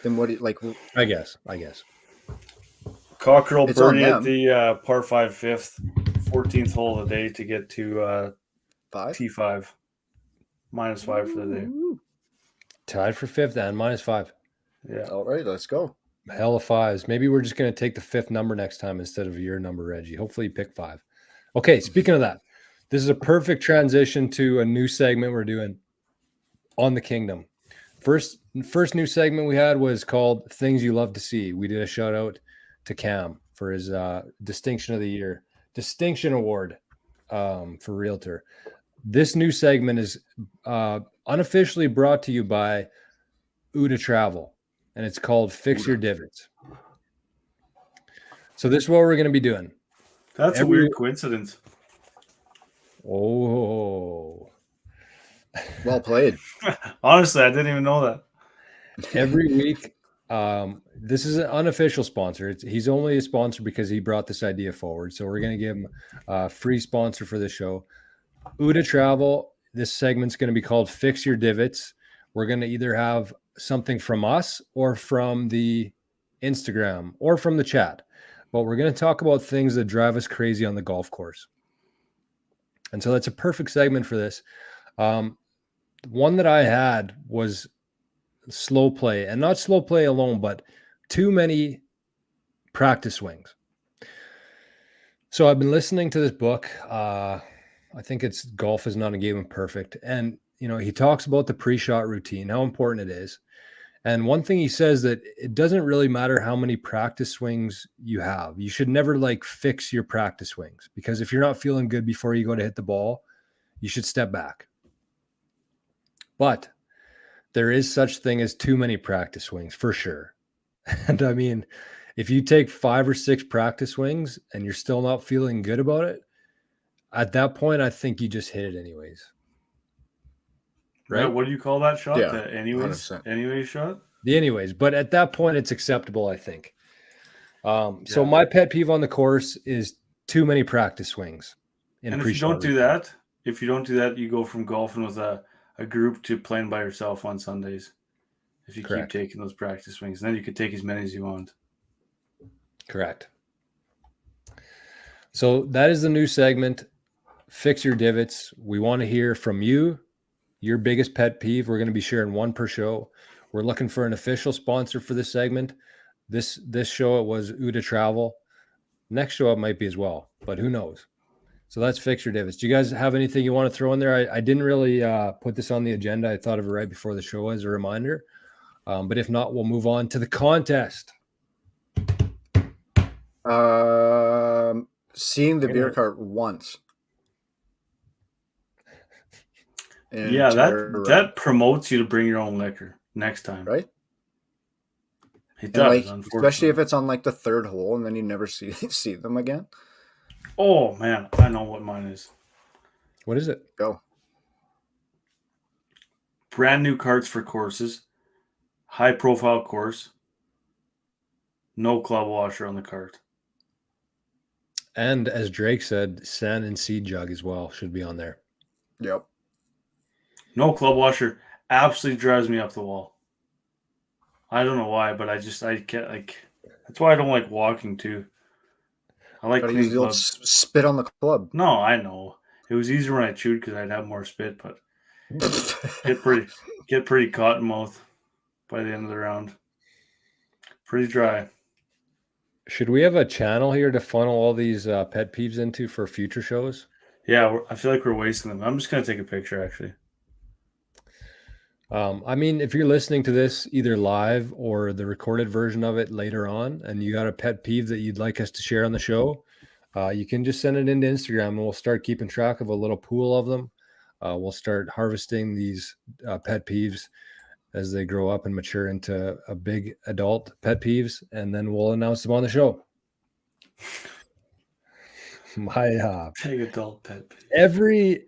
Speaker 3: then what? Like,
Speaker 1: I guess.
Speaker 2: Cockerel birdie at the par 5 fifth, 14th hole of the day to get to T5. -5 for the day.
Speaker 1: Tied for fifth and -5.
Speaker 2: Yeah.
Speaker 3: All right, let's go.
Speaker 1: Hell of fives. Maybe we're just going to take the fifth number next time instead of your number, Reggie. Hopefully you pick 5. Okay, speaking of that, this is a perfect transition to a new segment we're doing on the Kingdom. First new segment we had was called Things You Love to See. We did a shout out to Cam for his Distinction of the Year, Distinction Award for Realtor. This new segment is unofficially brought to you by Uda Travel, and it's called Fix Your Divots. So this is what we're going to be doing.
Speaker 2: That's a weird coincidence.
Speaker 1: Oh.
Speaker 3: Well played.
Speaker 2: Honestly, I didn't even know that.
Speaker 1: Every week, this is an unofficial sponsor. He's only a sponsor because he brought this idea forward. So we're going to give him a free sponsor for the show. Uda Travel, this segment's going to be called Fix Your Divots. We're going to either have something from us or from the Instagram or from the chat. But we're going to talk about things that drive us crazy on the golf course. And so that's a perfect segment for this. One that I had was slow play, and not slow play alone, but too many practice swings. So I've been listening to this book. I think it's Golf is Not a Game of Perfect. And, you know, he talks about the pre-shot routine, how important it is. And one thing he says that it doesn't really matter how many practice swings you have. You should never like fix your practice swings, because if you're not feeling good before you go to hit the ball, you should step back. But there is such thing as too many practice swings for sure. And I mean, if you take 5 or 6 practice swings and you're still not feeling good about it, at that point, I think you just hit it anyways.
Speaker 2: Right? What do you call that shot?
Speaker 3: Yeah,
Speaker 2: The anyways shot?
Speaker 1: The anyways. But at that point, it's acceptable, I think. So my pet peeve on the course is too many practice swings.
Speaker 2: And if you don't do that, you go from golfing with a group to playing by yourself on Sundays. If you keep taking those practice swings, then you could take as many as you want.
Speaker 1: Correct. So that is the new segment, Fix Your Divots. We want to hear from you, your biggest pet peeve. We're going to be sharing one per show. We're looking for an official sponsor for this segment. This show, it was Uda Travel. Next show, it might be as well, but who knows? So that's Fix Your Divots. Do you guys have anything you want to throw in there? I didn't really put this on the agenda. I thought of it right before the show as a reminder. But if not, we'll move on to the contest.
Speaker 3: Seeing the beer cart once.
Speaker 2: Yeah, that promotes you to bring your own liquor next time.
Speaker 3: Right?
Speaker 2: It
Speaker 3: And
Speaker 2: does,
Speaker 3: like, especially
Speaker 2: unfortunately.
Speaker 3: if it's on like the third hole and then you never see them again.
Speaker 2: Oh man, I know what mine is.
Speaker 1: What is it?
Speaker 3: Go.
Speaker 2: Brand new carts for courses, high profile course, no club washer on the cart.
Speaker 1: And as Drake said, sand and seed jug as well should be on there.
Speaker 3: Yep.
Speaker 2: No club washer absolutely drives me up the wall. I don't know why, but I can't like. That's why I don't like walking too. I like
Speaker 3: Gotta
Speaker 2: clean
Speaker 3: use the old
Speaker 2: clubs.
Speaker 3: spit on the club.
Speaker 2: No, I know it was easier when I chewed because I'd have more spit, but get pretty cotton mouth by the end of the round. Pretty dry.
Speaker 1: Should we have a channel here to funnel all these pet peeves into for future shows?
Speaker 2: Yeah, I feel like we're wasting them. I'm just gonna take a picture actually.
Speaker 1: I mean, if you're listening to this either live or the recorded version of it later on, and you got a pet peeve that you'd like us to share on the show, you can just send it into Instagram, and we'll start keeping track of a little pool of them. We'll start harvesting these pet peeves as they grow up and mature into a big adult pet peeves, and then we'll announce them on the show. My
Speaker 2: Big adult pet peeve.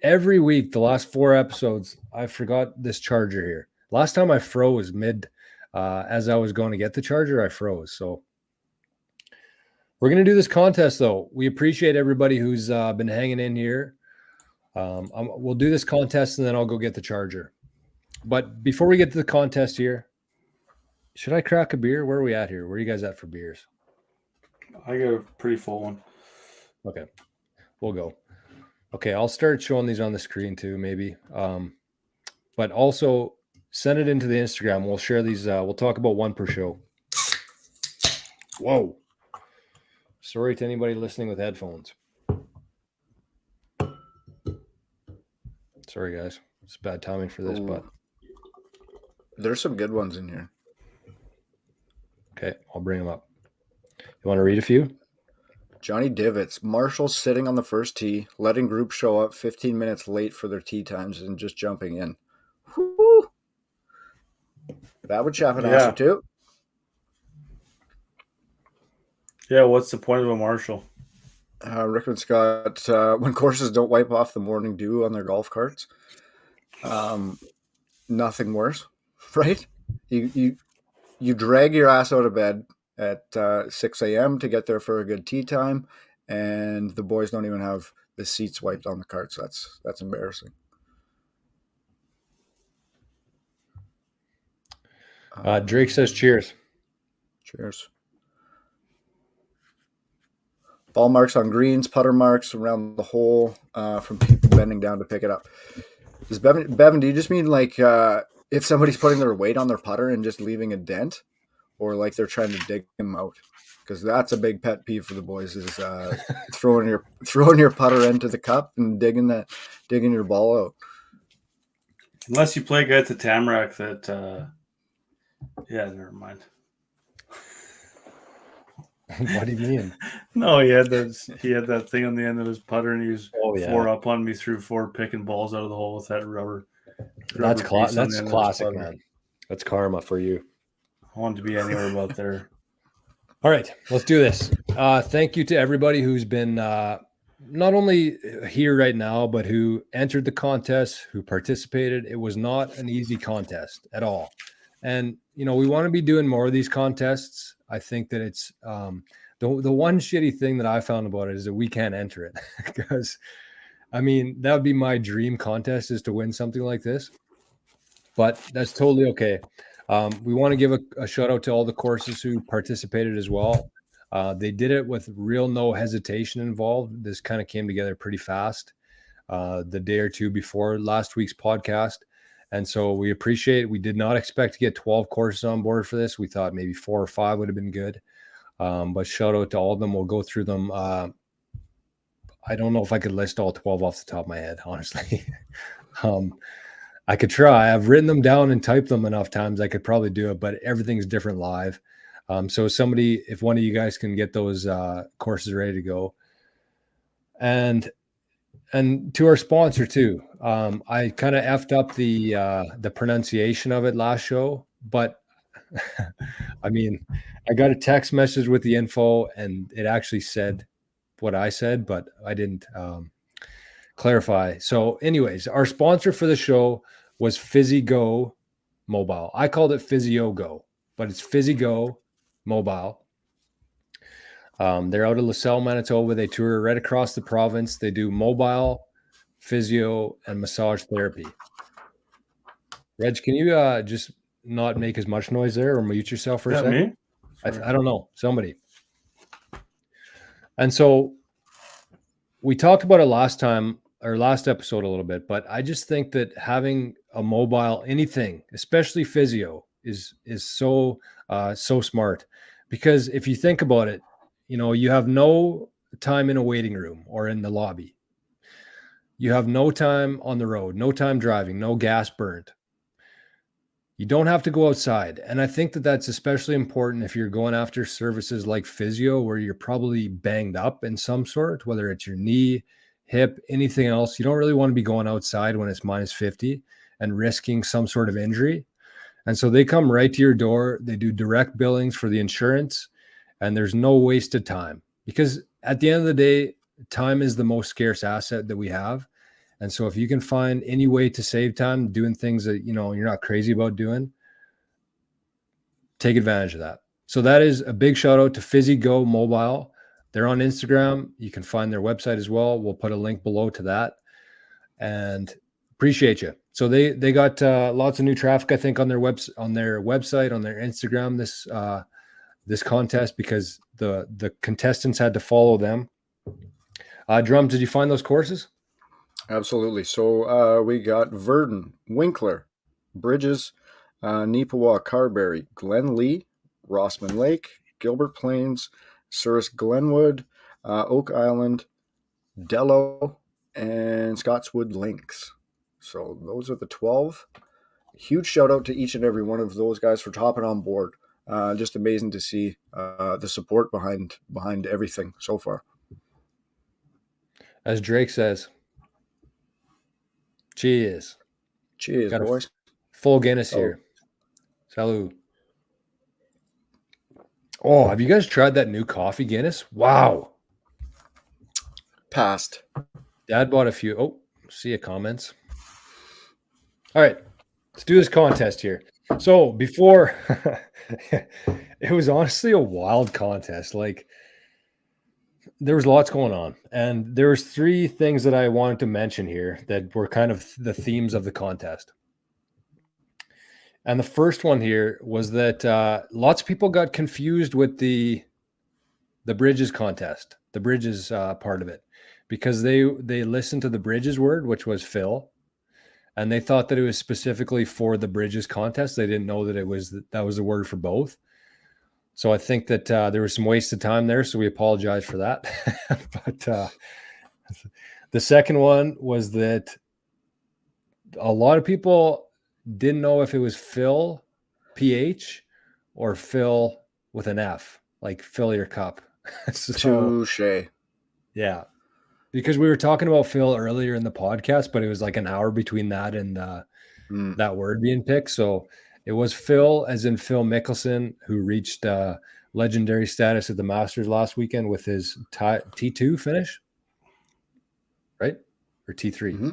Speaker 1: every week, the last 4 episodes, I forgot this charger here. Last time I froze mid as I was going to get the charger, I froze. So we're gonna do this contest though. We appreciate everybody who's been hanging in here. We'll do this contest and then I'll go get the charger. But before we get to the contest here, should I crack a beer? Where are we at here? Where are you guys at for beers?
Speaker 2: I got a pretty full one.
Speaker 1: Okay, we'll go. Okay, I'll start showing these on the screen too, maybe. But also send it into the Instagram. We'll share these. We'll talk about one per show. Whoa. Sorry to anybody listening with headphones. Sorry, guys. It's bad timing for this, but
Speaker 3: there's some good ones in here.
Speaker 1: Okay, I'll bring them up. You want to read a few?
Speaker 3: Johnny Divots. Marshall sitting on the first tee, letting group show up 15 minutes late for their tee times and just jumping in. Woo! That would chap an ass or two.
Speaker 2: Yeah, what's the point of a Marshall?
Speaker 3: Rickman Scott, when courses don't wipe off the morning dew on their golf carts, nothing worse, right? You drag your ass out of bed at 6 a.m. to get there for a good tee time, and the boys don't even have the seats wiped on the carts. That's embarrassing.
Speaker 1: Drake says cheers.
Speaker 3: Cheers. Ball marks on greens, putter marks around the hole from people bending down to pick it up. Does Bevan, do you just mean like if somebody's putting their weight on their putter and just leaving a dent, or like they're trying to dig them out? Because that's a big pet peeve for the boys is throwing your putter into the cup and digging your ball out.
Speaker 2: Unless you play a guy at the Tamarack that, yeah, never mind.
Speaker 1: What do you mean?
Speaker 2: No, he had that thing on the end of his putter, and he was 4 up on me through 4, picking balls out of the hole with that rubber.
Speaker 1: That's classic, man. That's karma for you.
Speaker 2: I wanted to be anywhere about there.
Speaker 1: All right, let's do this. Thank you to everybody who's been not only here right now, but who entered the contest, who participated. It was not an easy contest at all. And, we want to be doing more of these contests. I think that it's the one shitty thing that I found about it is that we can't enter it because, that would be my dream contest is to win something like this. But that's totally okay. We want to give a shout out to all the courses who participated as well. They did it with no hesitation involved. This kind of came together pretty fast the day or two before last week's podcast. And so we appreciate it. We did not expect to get 12 courses on board for this. We thought maybe 4 or 5 would have been good. But shout out to all of them. We'll go through them. I don't know if I could list all 12 off the top of my head, honestly. I could try. I've written them down and typed them enough times. I could probably do it, but everything's different live. So if one of you guys can get those courses ready to go. And to our sponsor too. I kind of effed up the pronunciation of it last show, but I mean, I got a text message with the info, and it actually said what I said, but I didn't clarify. So, anyways, our sponsor for the show was Fizzy Go Mobile. I called it Physio Go, but it's Fizzy Go Mobile. They're out of LaSalle, Manitoba. They tour right across the province. They do mobile, physio, and massage therapy. Reg, can you just not make as much noise there or mute yourself for a second?
Speaker 2: Me?
Speaker 1: I don't know. Somebody. And so we talked about it last time or last episode a little bit, but I just think that having a mobile anything, especially physio, is so smart. Because if you think about it, you have no time in a waiting room or in the lobby. You have no time on the road, no time driving, no gas burned. You don't have to go outside. And I think that that's especially important if you're going after services like physio, where you're probably banged up in some sort, whether it's your knee, hip, anything else. You don't really want to be going outside when it's minus 50 and risking some sort of injury. And so they come right to your door. They do direct billings for the insurance, and there's no wasted time, because at the end of the day, time is the most scarce asset that we have. And so if you can find any way to save time doing things that, you're not crazy about doing, take advantage of that. So that is a big shout out to Fizzy Go Mobile. They're on Instagram. You can find their website as well. We'll put a link below to that. And appreciate you. So they got lots of new traffic, I think, on their website, on their Instagram, this contest, because the contestants had to follow them. Drum, did you find those courses?
Speaker 3: Absolutely. So we got Verdon, Winkler, Bridges, Neepawa, Carberry, Glen, Rossman Lake, Gilbert Plains, Souris Glenwood, Oak Island, Dello, and Scotswood Links. So those are the 12. Huge shout out to each and every one of those guys for hopping on board. Just amazing to see the support behind everything so far.
Speaker 1: As Drake says, cheers.
Speaker 3: Cheers,
Speaker 1: Got
Speaker 3: boys.
Speaker 1: Full Guinness here. Salud. Oh, have you guys tried that new coffee Guinness? Wow.
Speaker 3: Passed.
Speaker 1: Dad bought a few. Oh, see your comments. All right, let's do this contest here. So before, it was honestly a wild contest. Like, there was lots going on, and there was 3 things that I wanted to mention here that were kind of the themes of the contest. And the first one here was that lots of people got confused with the Bridges contest, the Bridges part of it, because they listened to the Bridges word, which was Phil, and they thought that it was specifically for the Bridges contest. They didn't know that that was the word for both. So I think that there was some wasted time there, so we apologize for that. But the second one was that a lot of people didn't know if it was Phil, PH, or Phil with an F, like fill your cup. So,
Speaker 3: touche.
Speaker 1: Yeah. Because we were talking about Phil earlier in the podcast, but it was like an hour between that and that word being picked. So it was Phil, as in Phil Mickelson, who reached legendary status at the Masters last weekend with his T2 finish, right? Or T3?
Speaker 3: Mm-hmm.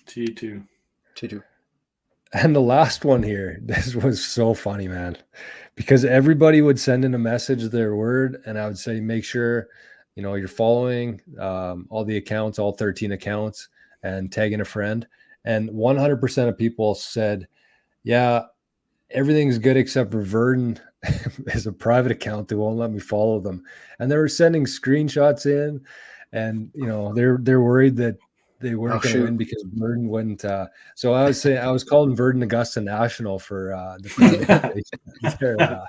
Speaker 2: T2.
Speaker 1: And the last one here, this was so funny, man, because everybody would send in a message, their word, and I would say, make sure, you're following all the accounts, all 13 accounts, and tagging a friend. And 100% of people said, yeah, everything's good except for Verdon is a private account. They won't let me follow them. And they were sending screenshots in, and, they're worried that they weren't going to win because Verdon wouldn't. So I was calling Verdon Augusta National for the private.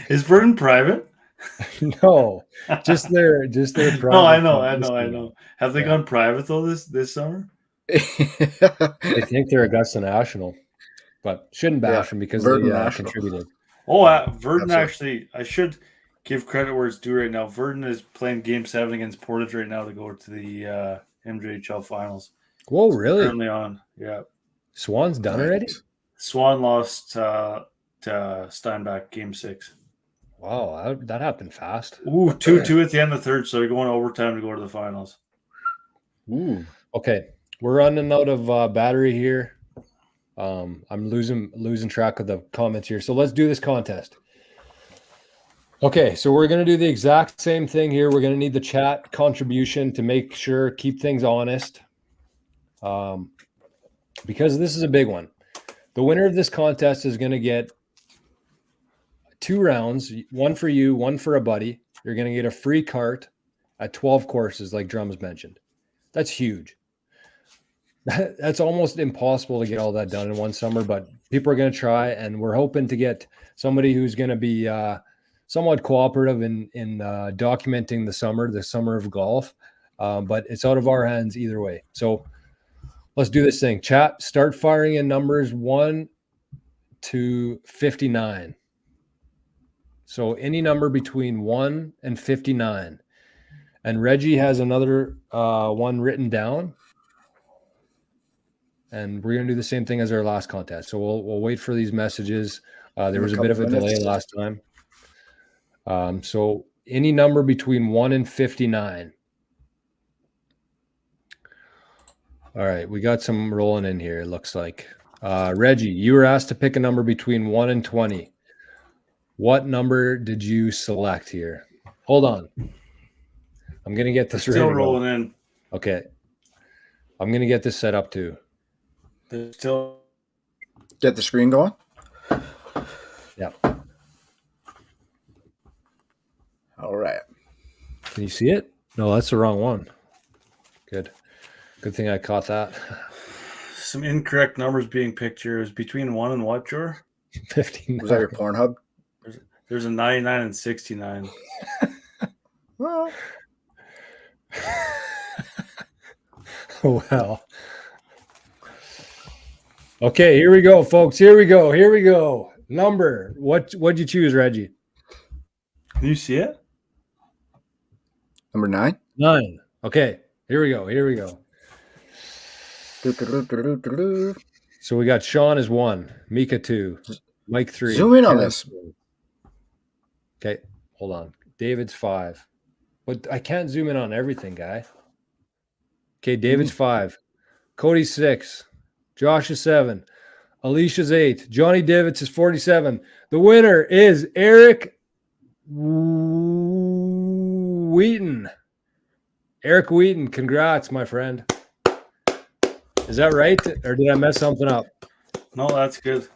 Speaker 2: Is Verdon private?
Speaker 1: No, just their private.
Speaker 2: No, I know. Have they gone private though this summer?
Speaker 1: They think they're Augusta National, but shouldn't bash them because Verdon they contributed.
Speaker 2: Oh, Verdon actually, I should give credit where it's due right now. Verdon is playing Game 7 against Portage right now to go to the MJHL finals.
Speaker 1: Whoa, really?
Speaker 2: Currently on, yeah.
Speaker 1: Swan's done already?
Speaker 2: Swan lost to Steinbach game 6.
Speaker 1: Wow, that happened fast.
Speaker 2: Ooh, 2-2 at the end of the third, so they're going overtime to go to the finals.
Speaker 1: Ooh. Okay, we're running out of battery here. I'm losing track of the comments here. So let's do this contest. Okay, so we're going to do the exact same thing here. We're going to need the chat contribution to make sure, keep things honest. Because this is a big one. The winner of this contest is going to get 2 rounds, one for you, one for a buddy. You're going to get a free cart at 12 courses, like Drums mentioned. That's huge. That's almost impossible to get all that done in one summer, but people are going to try, and we're hoping to get somebody who's going to be somewhat cooperative in documenting the summer of golf. But it's out of our hands either way. So let's do this thing. Chat, start firing in numbers 1 to 59. So any number between 1 and 59. And Reggie has another one written down. And we're going to do the same thing as our last contest. So we'll wait for these messages. There was a bit of a delay last time. So any number between 1 and 59. All right, we got some rolling in here, it looks like. Reggie, you were asked to pick a number between 1 and 20. What number did you select here? Hold on. I'm going to get this
Speaker 2: Still rolling in.
Speaker 1: Okay. I'm going to get this set up too.
Speaker 2: Still
Speaker 3: Get the screen going?
Speaker 1: Yeah.
Speaker 3: All right.
Speaker 1: Can you see it? No, that's the wrong one. Good thing I caught that.
Speaker 2: Some incorrect numbers being picked here. Is between 1 and what, Jor?
Speaker 1: 59.
Speaker 3: Was that your Pornhub?
Speaker 2: There's a 99 and 69.
Speaker 3: Well,
Speaker 1: Well. Okay, here we go, folks. Here we go. Number. What'd you choose, Reggie?
Speaker 2: Can you see it?
Speaker 3: number 9.
Speaker 1: 9. Okay, here we go. So we got Sean as 1, Mika 2, Mike 3.
Speaker 3: Zoom in on this.
Speaker 1: Okay, hold on. David's 5. But I can't zoom in on everything, guy. Okay, David's 5. Cody's 6. Josh is 7. Alicia's 8. Johnny Divitz is 47. The winner is Eric Wheaton. Eric Wheaton, congrats, my friend. Is that right? Or did I mess something up?
Speaker 2: No, that's good.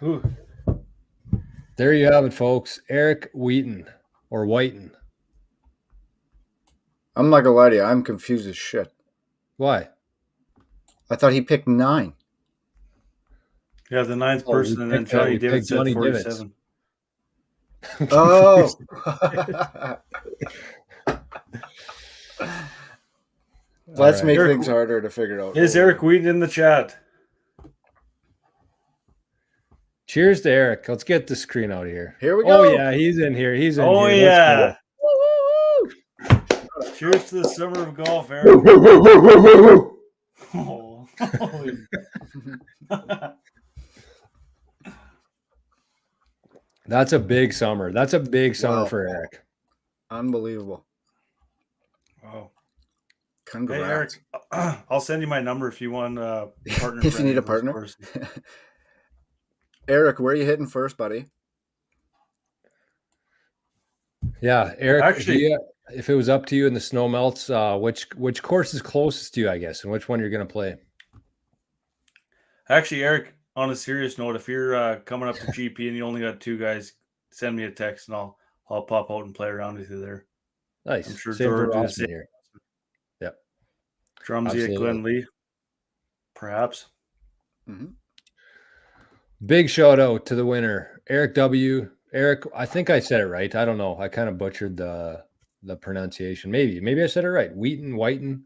Speaker 2: Ooh.
Speaker 1: There you have it, folks. Eric Wheaton or Whiten.
Speaker 3: I'm not gonna lie to you. I'm confused as shit.
Speaker 1: Why?
Speaker 3: I thought he picked 9.
Speaker 2: Yeah, the 9th person, and then Johnny Divitz said 47.
Speaker 3: Oh. Let's make things harder to figure out.
Speaker 2: Is Eric Wheaton in the chat?
Speaker 1: Cheers to Eric. Let's get the screen out of here.
Speaker 3: Here we go.
Speaker 1: Oh, yeah, he's in here.
Speaker 2: Oh,
Speaker 1: here.
Speaker 2: yeah. Cheers to the summer of golf, Eric. Oh.
Speaker 1: That's a big summer. That's a big summer for Eric.
Speaker 3: Unbelievable.
Speaker 2: Wow.
Speaker 3: Congrats.
Speaker 2: Hey, Eric, I'll send you my number if you want a partner.
Speaker 3: If you need a partner. Eric, where are you hitting first, buddy?
Speaker 1: Yeah, Eric,
Speaker 2: actually,
Speaker 1: if it was up to you and the snow melts, which course is closest to you, I guess, and which one you're going to play?
Speaker 2: Actually, Eric, on a serious note, if you're coming up to GP and you only got 2 guys, send me a text and I'll pop out and play around with you there.
Speaker 1: Nice.
Speaker 2: I'm sure
Speaker 1: Same for
Speaker 2: George
Speaker 1: Rossman here. Yep.
Speaker 2: Drumsy at Glen Lee, perhaps.
Speaker 3: Mm-hmm.
Speaker 1: Big shout out to the winner, Eric W. Eric, I think I said it right. I don't know. I kind of butchered the pronunciation. Maybe I said it right. Whiten.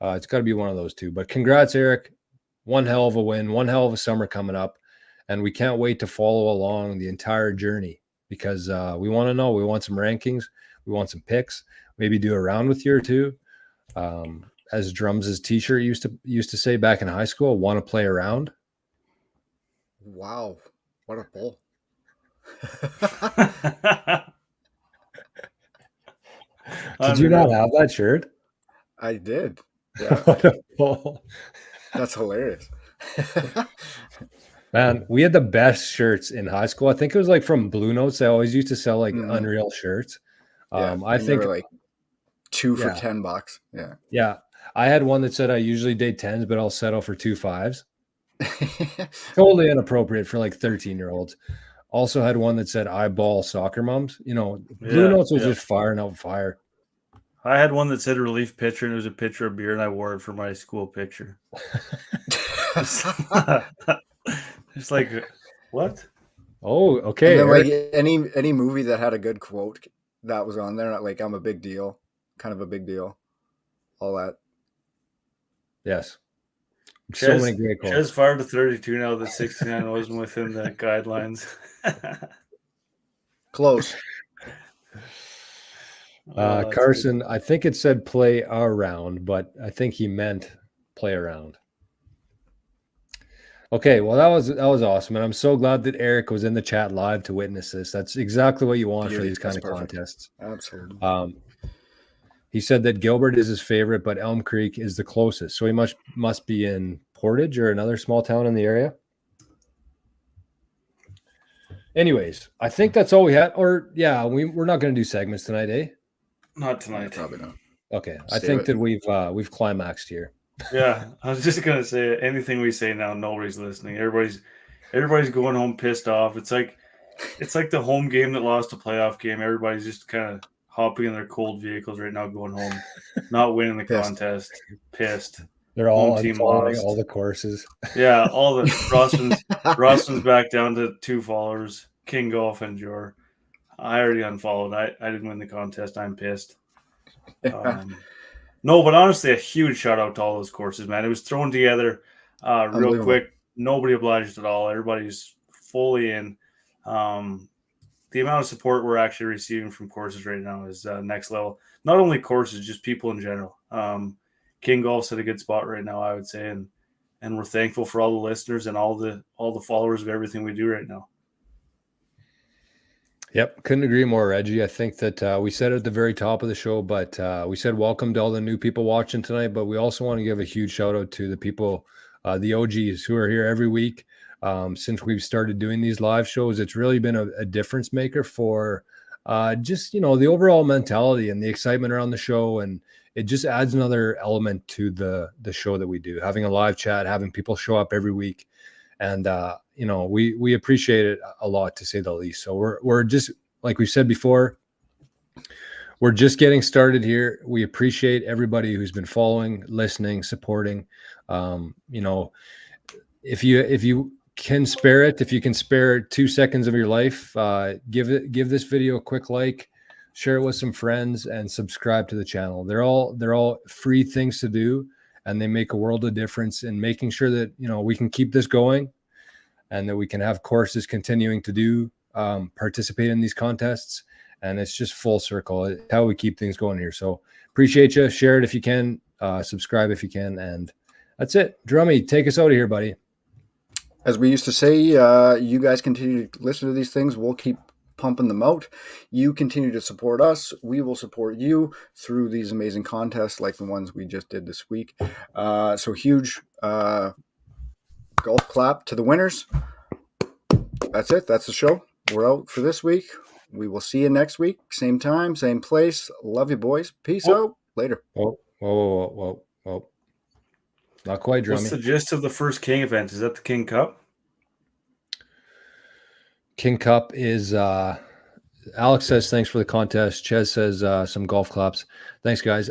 Speaker 1: It's got to be one of those two. But congrats, Eric. One hell of a win. One hell of a summer coming up. And we can't wait to follow along the entire journey because we want to know. We want some rankings. We want some picks. Maybe do a round with you or two. As Drums' t-shirt used to say back in high school, want to play around.
Speaker 3: Wow, what a pull!
Speaker 1: Did you not have that shirt?
Speaker 3: I did. Yeah,
Speaker 1: What a pull.
Speaker 3: that's hilarious.
Speaker 1: Man, we had the best shirts in high school. I think it was like from Blue Notes. They always used to sell like
Speaker 3: Mhm.
Speaker 1: unreal shirts.
Speaker 3: Yeah,
Speaker 1: I
Speaker 3: and they
Speaker 1: think,
Speaker 3: were like 2 for
Speaker 1: yeah,
Speaker 3: $10. Yeah.
Speaker 1: yeah. I had one that said I usually date 10s, but I'll settle for 2 5s. Totally inappropriate for like 13-year-olds. Also had one that said eyeball soccer moms. You know, Blue Notes was just firing out fire.
Speaker 2: I had one that said relief pitcher, and it was a picture of beer, and I wore it for my school picture. It's like, what?
Speaker 1: Oh,
Speaker 3: And
Speaker 1: okay.
Speaker 3: then like
Speaker 1: Eric.
Speaker 3: any movie that had a good quote that was on there, like I'm a big deal, kind of a big deal, all that.
Speaker 1: Yes. So many great quotes.
Speaker 2: Chez fired to 32 now that 69 wasn't within the guidelines.
Speaker 3: Close.
Speaker 1: Carson, I think it said play around, but I think he meant play around. Okay, well that was awesome, and I'm so glad that Eric was in the chat live to witness this. That's exactly what you want for these kind of contests.
Speaker 3: Absolutely.
Speaker 1: He said that Gilbert is his favorite, but Elm Creek is the closest, so he must be in Portage or another small town in the area. Anyways, I think that's all we had. Or yeah, we're not going to do segments tonight, eh?
Speaker 2: Not tonight.
Speaker 3: Yeah, probably not.
Speaker 1: Okay, I think that we've climaxed here.
Speaker 2: Yeah, I was just gonna say anything we say now, nobody's listening. Everybody's going home pissed off. It's like the home game that lost a playoff game. Everybody's just kind of hopping in their cold vehicles right now, going home, not winning the contest, pissed.
Speaker 1: They're all unfollowing all the courses.
Speaker 2: Yeah, all the Rossman's back down to 2 followers. King Golf and Jor. I already unfollowed. I didn't win the contest. I'm pissed. No, but honestly, a huge shout out to all those courses, man. It was thrown together real quick. Nobody obliged at all. Everybody's fully in. The amount of support we're actually receiving from courses right now is next level. Not only courses, just people in general. King Golf's at a good spot right now, I would say, and we're thankful for all the listeners and all the followers of everything we do right now.
Speaker 1: Yep, couldn't agree more, Reggie. I think that we said at the very top of the show, but we said welcome to all the new people watching tonight. But we also want to give a huge shout out to the people, the OGs who are here every week. Since we've started doing these live shows, it's really been a difference maker for just, the overall mentality and the excitement around the show. And it just adds another element to the show that we do, having a live chat, having people show up every week. And, we appreciate it a lot, to say the least. So we're just, like we said before, we're just getting started here. We appreciate everybody who's been following, listening, supporting. If you can spare it, if you can spare 2 seconds of your life, give this video a quick like, share it with some friends, and subscribe to the channel. They're all free things to do, and they make a world of difference in making sure that we can keep this going, and that we can have courses continuing to do participate in these contests. And it's just full circle. It's how we keep things going here. So appreciate you. Share it if you can. Subscribe if you can. And that's it. Drummy, take us out of here, buddy.
Speaker 3: As we used to say, you guys continue to listen to these things. We'll keep pumping them out. You continue to support us. We will support you through these amazing contests like the ones we just did this week. So huge golf clap to the winners. That's it. That's the show. We're out for this week. We will see you next week. Same time, same place. Love you, boys. Peace out. Later.
Speaker 1: Whoa. Not quite, Drummy.
Speaker 2: What's the gist of the first King event? Is that the King Cup?
Speaker 1: King Cup is Alex says thanks for the contest. Ches says some golf claps. Thanks, guys.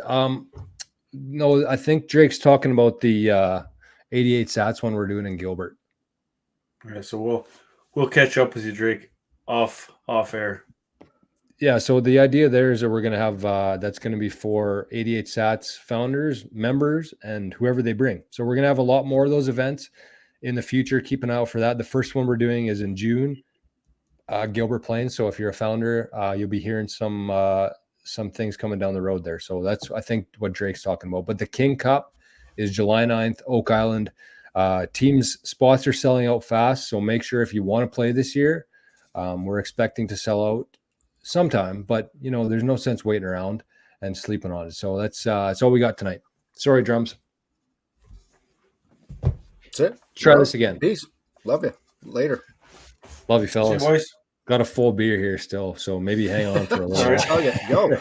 Speaker 1: No, I think Drake's talking about the 88 Sats one we're doing in Gilbert.
Speaker 2: Okay, so we'll catch up with you, Drake, off air.
Speaker 1: Yeah, so the idea there is that we're going to have that's going to be for 88 Sats founders, members, and whoever they bring. So we're going to have a lot more of those events in the future. Keep an eye out for that. The first one we're doing is in June, Gilbert Plains. So if you're a founder, you'll be hearing some things coming down the road there. So that's, I think, what Drake's talking about. But the King Cup is July 9th, Oak Island. Teams spots are selling out fast, so make sure if you want to play this year, we're expecting to sell out sometime, but there's no sense waiting around and sleeping on it. So that's all we got tonight. Sorry, drums.
Speaker 3: That's it.
Speaker 1: Try this again.
Speaker 3: Peace. Love you. Later.
Speaker 1: Love you, fellas.
Speaker 2: See you, boys.
Speaker 1: Got a full beer here still, so maybe hang on for a little while.
Speaker 3: Okay, go.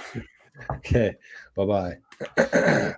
Speaker 1: Okay, bye-bye.